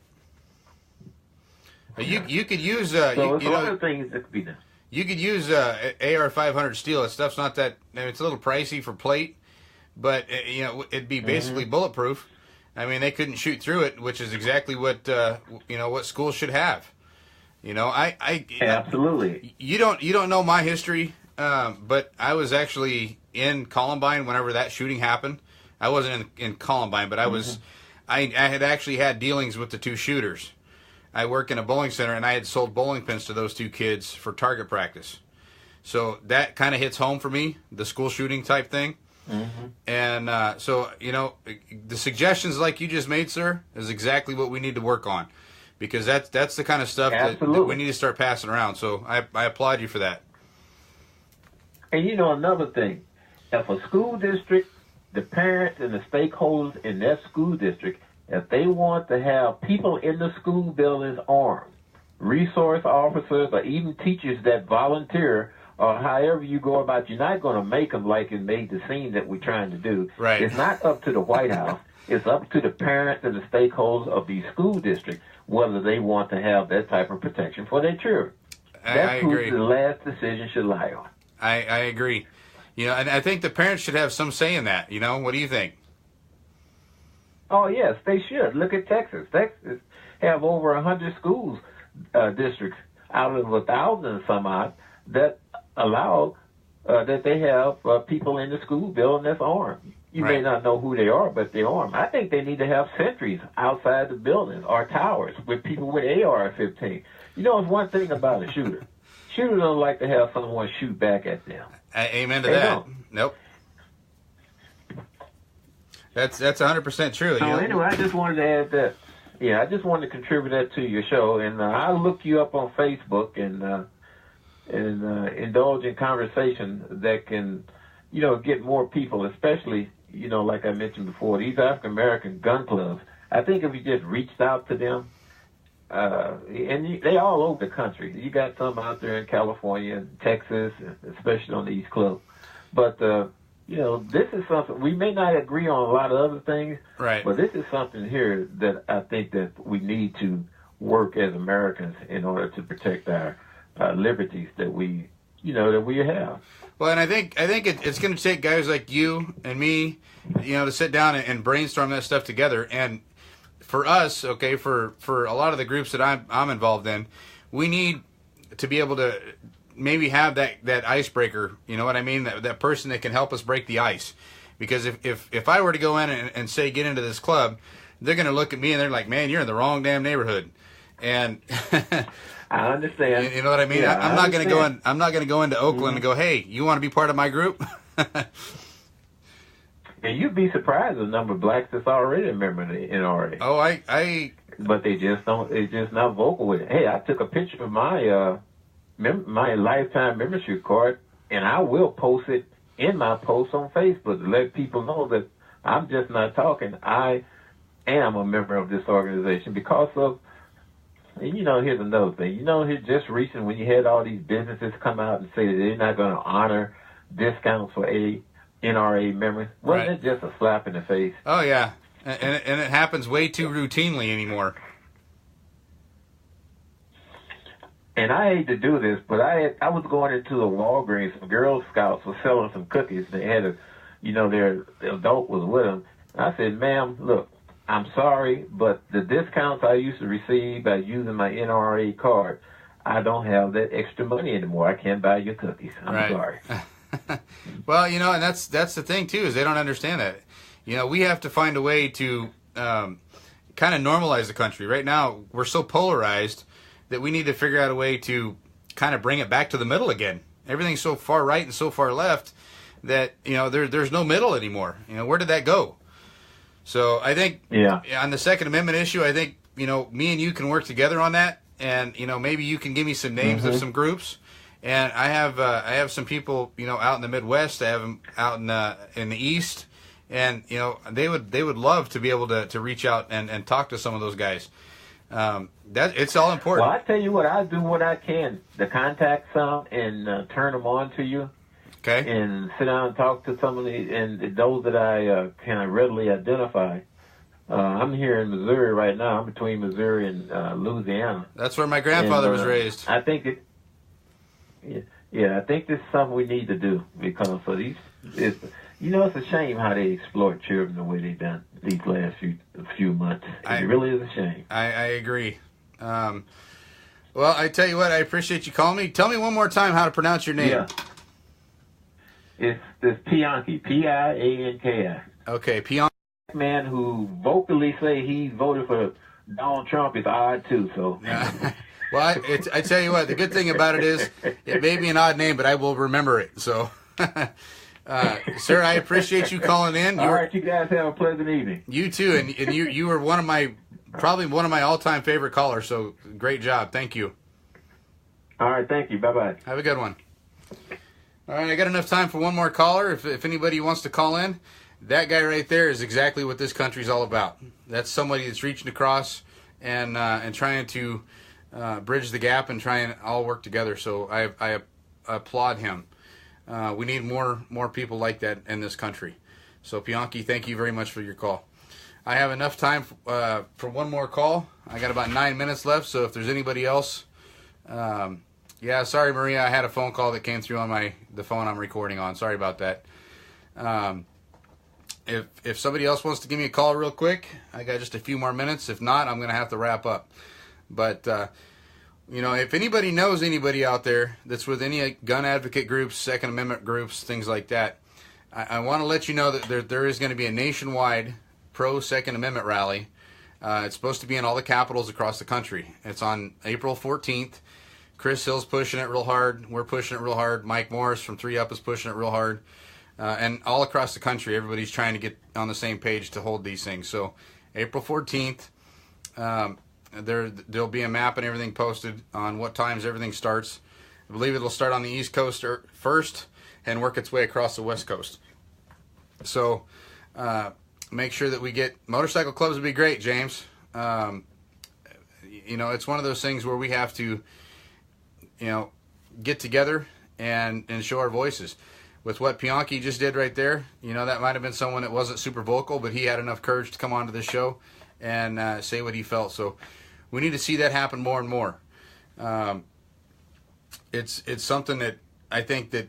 [SPEAKER 1] You could use
[SPEAKER 7] so there's other things that could be done.
[SPEAKER 1] You could use AR-500 steel. That stuff's not that. It's a little pricey for plate, but it'd be basically bulletproof. I mean, they couldn't shoot through it, which is exactly what what schools should have.
[SPEAKER 7] Absolutely.
[SPEAKER 1] You don't know my history, but I was actually in Columbine whenever that shooting happened. I wasn't in Columbine, but I was. I had actually had dealings with the two shooters. I work in a bowling center, and I had sold bowling pins to those two kids for target practice. So that kind of hits home for me, the school shooting type thing. Mm-hmm. And so the suggestions like you just made, sir, is exactly what we need to work on. Because that's the kind of stuff that we need to start passing around. So I applaud you for that.
[SPEAKER 7] And another thing, if a school district, the parents and the stakeholders in that school district, if they want to have people in the school buildings armed, resource officers or even teachers that volunteer, or however you go about, you're not going to make them like it made the scene that we're trying to do.
[SPEAKER 1] Right.
[SPEAKER 7] It's not up to the White House. It's up to the parents and the stakeholders of these school districts whether they want to have that type of protection for their children. That's who the last decision should lie on.
[SPEAKER 1] I agree. And I think the parents should have some say in that. What do you think?
[SPEAKER 7] Oh, yes, they should. Look at Texas. Texas have over 100 schools districts out of 1,000 and some odd that allow that they have people in the school building that's armed. You may not know who they are, but they're armed. I think they need to have sentries outside the buildings or towers with people with AR-15. It's one thing about a shooter. Shooters don't like to have someone shoot back at them.
[SPEAKER 1] Amen to that. Don't. Nope. That's 100% true.
[SPEAKER 7] So anyway, I just wanted to add that. Yeah, I just wanted to contribute that to your show, and I'll look you up on Facebook and indulge in conversation that can, get more people, especially, like I mentioned before, these African American gun clubs. I think if you just reached out to them, and they all over the country. You got some out there in California and Texas, especially on the East Coast. But this is something we may not agree on a lot of other things,
[SPEAKER 1] right?
[SPEAKER 7] But this is something here that I think that we need to work as Americans in order to protect our liberties that we have.
[SPEAKER 1] Well, and I think it's going to take guys like you and me, to sit down and brainstorm that stuff together. And for us, okay, for a lot of the groups that I'm involved in, we need to be able to maybe have that icebreaker, you know what I mean? That person that can help us break the ice. Because if I were to go in and say get into this club, they're going to look at me and they're like, man, you're in the wrong damn neighborhood. And
[SPEAKER 7] I understand.
[SPEAKER 1] You know what I mean?
[SPEAKER 7] Yeah,
[SPEAKER 1] I'm not going to go in. I'm not going to go into Oakland and go, hey, you want to be part of my group?
[SPEAKER 7] And you'd be surprised the number of blacks that's already a member of the NRA.
[SPEAKER 1] Oh, I.
[SPEAKER 7] But they just don't. They're just not vocal with it. Hey, I took a picture of my my lifetime membership card, and I will post it in my post on Facebook to let people know that I'm just not talking. I am a member of this organization because of. And here's another thing. Here just recently when you had all these businesses come out and say that they're not going to honor discounts for NRA members. Wasn't
[SPEAKER 1] Right.
[SPEAKER 7] it just a slap in the face?
[SPEAKER 1] Oh yeah, and it happens way too routinely anymore.
[SPEAKER 7] And I hate to do this, but I was going into a Walgreens. Some Girl Scouts were selling some cookies. They had their adult was with them. And I said, "Ma'am, look, I'm sorry, but the discounts I used to receive by using my NRA card, I don't have that extra money anymore. I can't buy your cookies. I'm
[SPEAKER 1] Right.
[SPEAKER 7] sorry."
[SPEAKER 1] Well, and that's the thing too, is they don't understand that. We have to find a way to kind of normalize the country. Right now, we're so polarized that we need to figure out a way to kind of bring it back to the middle again. Everything's so far right and so far left that there's no middle anymore. Where did that go? So I think on the Second Amendment issue, I think me and you can work together on that, and maybe you can give me some names of some groups. And I have some people out in the Midwest. I have them out in the East, and they would love to be able to reach out and talk to some of those guys. That it's all important.
[SPEAKER 7] Well, I tell you what, I do what I can to contact some and turn them on to you.
[SPEAKER 1] Okay.
[SPEAKER 7] And sit down and talk to some of those that I can readily identify. I'm here in Missouri right now. I'm between Missouri and Louisiana.
[SPEAKER 1] That's where my grandfather was raised.
[SPEAKER 7] I think I think this is something we need to do, because for it's a shame how they exploit children the way they've done these last few months. It really is a shame.
[SPEAKER 1] I agree. Well, I tell you what, I appreciate you calling me. Tell me one more time how to pronounce your name.
[SPEAKER 7] Yeah. It's Pianki, Pianki.
[SPEAKER 1] Okay, Pianki.
[SPEAKER 7] Man who vocally say he voted for Donald Trump is odd too. So.
[SPEAKER 1] Well, I tell you what, the good thing about it is it may be an odd name, but I will remember it. So, sir, I appreciate you calling in.
[SPEAKER 7] All right, you guys have a pleasant evening.
[SPEAKER 1] You too, and you were probably one of my all-time favorite callers. So, great job. Thank you.
[SPEAKER 7] All right, thank you. Bye-bye.
[SPEAKER 1] Have a good one. All right, I got enough time for one more caller. If anybody wants to call in, that guy right there is exactly what this country's all about. That's somebody that's reaching across and trying to bridge the gap and try and all work together. So I applaud him. We need more people like that in this country. So Pianki, thank you very much for your call. I have enough time for one more call. I got about 9 minutes left. So if there's anybody else, sorry Maria, I had a phone call that came through on the phone I'm recording on. Sorry about that. If somebody else wants to give me a call real quick, I got just a few more minutes. If not, I'm going to have to wrap up. But, if anybody knows anybody out there that's with any gun advocate groups, Second Amendment groups, things like that, I want to let you know that there is going to be a nationwide pro-Second Amendment rally. It's supposed to be in all the capitals across the country. It's on April 14th. Chris Hill's pushing it real hard. We're pushing it real hard. Mike Morris from 3 Up is pushing it real hard. And all across the country, everybody's trying to get on the same page to hold these things. So April 14th, there'll be a map and everything posted on what times everything starts. I believe it'll start on the East Coast first and work its way across the West Coast. So make sure that we get motorcycle clubs would be great, James. It's one of those things where we have to, get together and show our voices. With what Pianki just did right there, that might have been someone that wasn't super vocal, but he had enough courage to come onto this show and say what he felt. So we need to see that happen more and more. It's something that I think that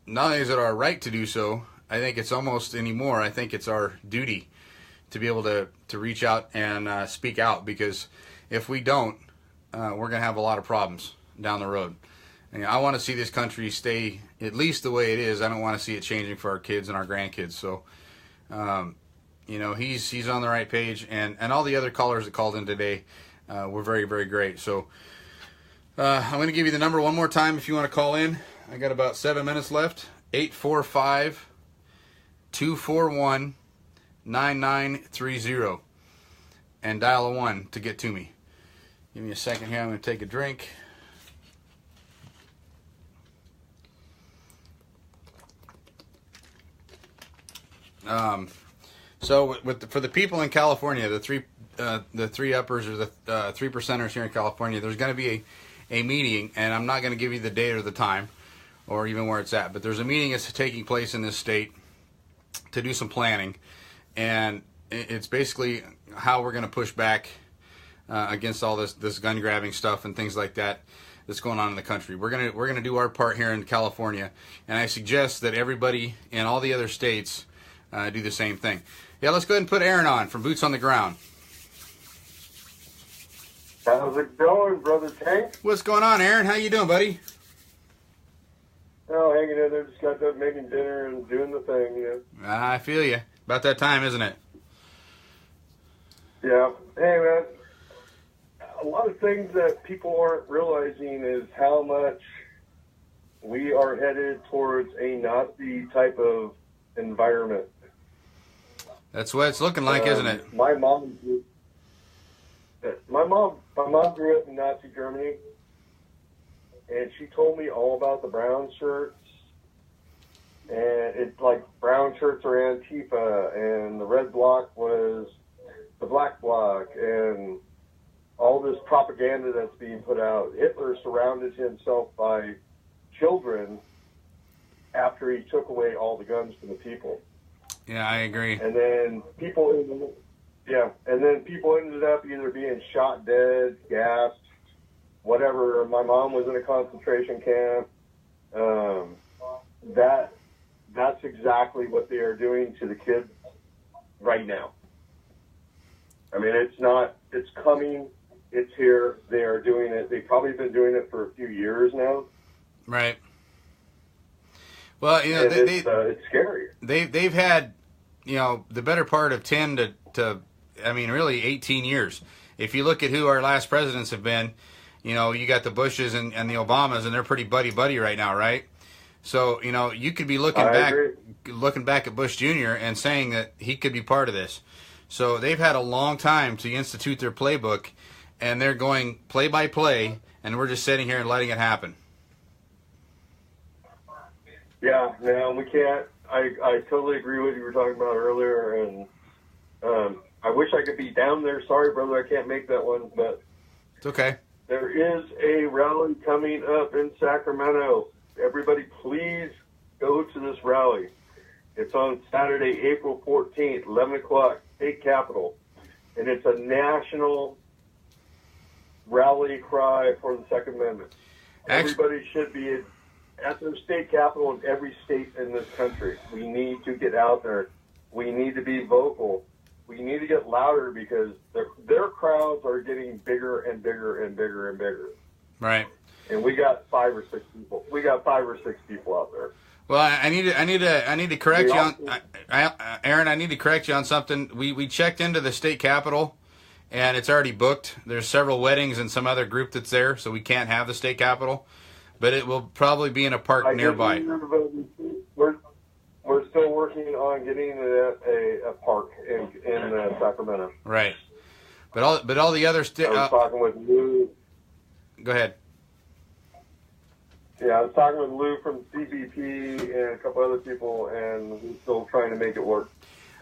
[SPEAKER 1] not only is it our right to do so, I think it's almost anymore. I think it's our duty to be able to reach out and speak out, because if we don't, we're going to have a lot of problems down the road. And I want to see this country stay at least the way it is. I don't want to see it changing for our kids and our grandkids. So, he's on the right page, and all the other callers that called in today were very, very great. So I'm going to give you the number one more time if you want to call in. I got about 7 minutes left. 845-241-9930, and dial a 1 to get to me. Give me a second here. I'm going to take a drink. So for the people in California, the three uppers or the 3%ers here in California, there's going to be a meeting, and I'm not going to give you the date or the time. or even where it's at. But there's a meeting that's taking place in this state to do some planning, and it's basically how we're going to push back against all this gun grabbing stuff and things like that that's going on in the country. We're gonna do our part here in California, and I suggest that everybody in all the other states do the same thing. Yeah, let's go ahead and put Aaron on from Boots on the Ground.
[SPEAKER 8] How's it going, Brother Tank?
[SPEAKER 1] What's going on, Aaron? How you doing, buddy?
[SPEAKER 8] Oh, hanging in there. Just got done making dinner and doing the thing,
[SPEAKER 1] I feel you. About that time, isn't it?
[SPEAKER 8] Yeah. Hey, man. A lot of things that people aren't realizing is how much we are headed towards a Nazi type of environment.
[SPEAKER 1] That's what it's looking like, isn't it?
[SPEAKER 8] My mom grew up in Nazi Germany, and she told me all about the brown shirts. And it's like brown shirts are Antifa, and the red bloc was the black bloc, and all this propaganda that's being put out. Hitler surrounded himself by children after he took away all the guns from the people.
[SPEAKER 1] Yeah, I agree.
[SPEAKER 8] And then people ended up either being shot dead, gassed, whatever. My mom was in a concentration camp. That's exactly what they are doing to the kids right now. I mean, it's coming, it's here, they are doing it. They've probably been doing it for a few years now.
[SPEAKER 1] Right. Well,
[SPEAKER 8] it's scary.
[SPEAKER 1] They've had, the better part of 10 to really 18 years. If you look at who our last presidents have been, you got the Bushes and the Obamas, and they're pretty buddy right now, right? So, you could be looking back at Bush Jr. and saying that he could be part of this. So they've had a long time to institute their playbook, and they're going play by play, and we're just sitting here and letting it happen.
[SPEAKER 8] Yeah, no, we can't. I totally agree with what you were talking about earlier, and I wish I could be down there. Sorry, brother, I can't make that one, but
[SPEAKER 1] it's okay.
[SPEAKER 8] There is a rally coming up in Sacramento. Everybody, please go to this rally. It's on Saturday, April 14th, 11 o'clock, State Capitol. And it's a national rally cry for the Second Amendment. Everybody should be at their state capitol in every state in this country. We need to get out there. We need to be vocal. We need to get louder because their crowds are getting bigger and bigger and bigger and bigger.
[SPEAKER 1] Right.
[SPEAKER 8] And we got 5 or 6 people. We got 5 or 6 people out there.
[SPEAKER 1] Well, I need to correct you on, Aaron. I need to correct you on something. We checked into the state capitol, and it's already booked. There's several weddings and some other group that's there, so we can't have the state capitol. But it will probably be in a park nearby.
[SPEAKER 8] We're still working on getting a park in Sacramento.
[SPEAKER 1] Right. But all the other
[SPEAKER 8] I was talking with Lou.
[SPEAKER 1] Go ahead.
[SPEAKER 8] Yeah, I was talking with Lou from CBP and a couple other people, and we're still trying to make it work.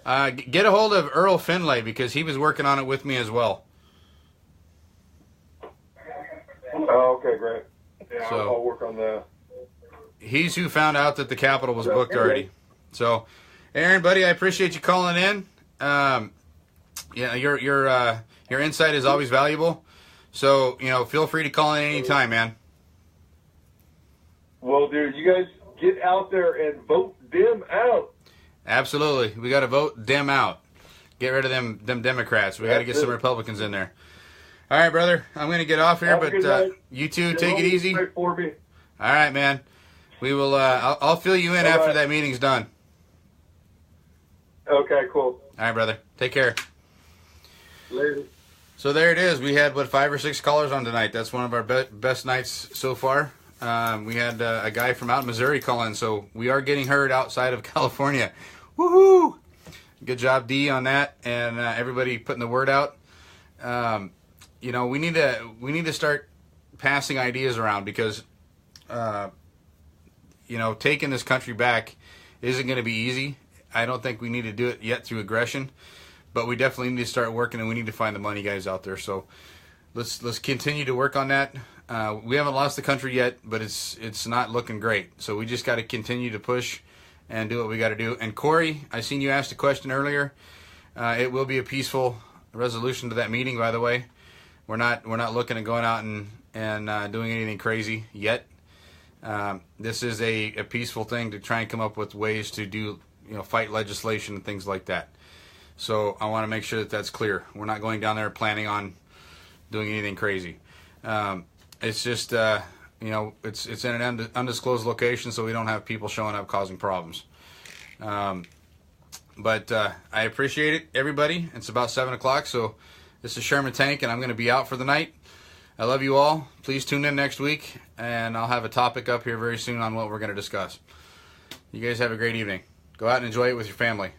[SPEAKER 1] Get a hold of Earl Finlay because he was working on it with me as well.
[SPEAKER 8] Oh, okay, great. Yeah, so, I'll work on that.
[SPEAKER 1] He's who found out that the Capitol was booked already. So, Aaron, buddy, I appreciate you calling in. Your insight is always valuable. So, feel free to call in anytime, man.
[SPEAKER 8] Well, dude, you guys get out there and vote them out.
[SPEAKER 1] Absolutely. We got to vote them out. Get rid of them Democrats. We got to get some Republicans in there. All right, brother. I'm going to get off here, but you two take it easy. All right, man. We will. I'll fill you in after that meeting's done.
[SPEAKER 8] Okay, cool.
[SPEAKER 1] All right, brother. Take care.
[SPEAKER 8] Later.
[SPEAKER 1] So there it is. We had 5 or 6 callers on tonight. That's one of our best nights so far. We had a guy from out in Missouri call in, so we are getting heard outside of California. Woohoo! Good job, D, on that, and everybody putting the word out. We need to start passing ideas around because, taking this country back isn't going to be easy. I don't think we need to do it yet through aggression, but we definitely need to start working, and we need to find the money guys out there. So let's continue to work on that. We haven't lost the country yet, but it's not looking great. So we just got to continue to push and do what we got to do. And Corey, I seen you asked a question earlier. It will be a peaceful resolution to that meeting. By the way, we're not looking at going out and doing anything crazy yet. This is a peaceful thing to try and come up with ways to do, fight legislation and things like that. So I want to make sure that that's clear. We're not going down there planning on doing anything crazy. It's just, it's in an undisclosed location, so we don't have people showing up causing problems. But I appreciate it, everybody. It's about 7 o'clock, so this is Sherman Tank, and I'm going to be out for the night. I love you all. Please tune in next week, and I'll have a topic up here very soon on what we're going to discuss. You guys have a great evening. Go out and enjoy it with your family.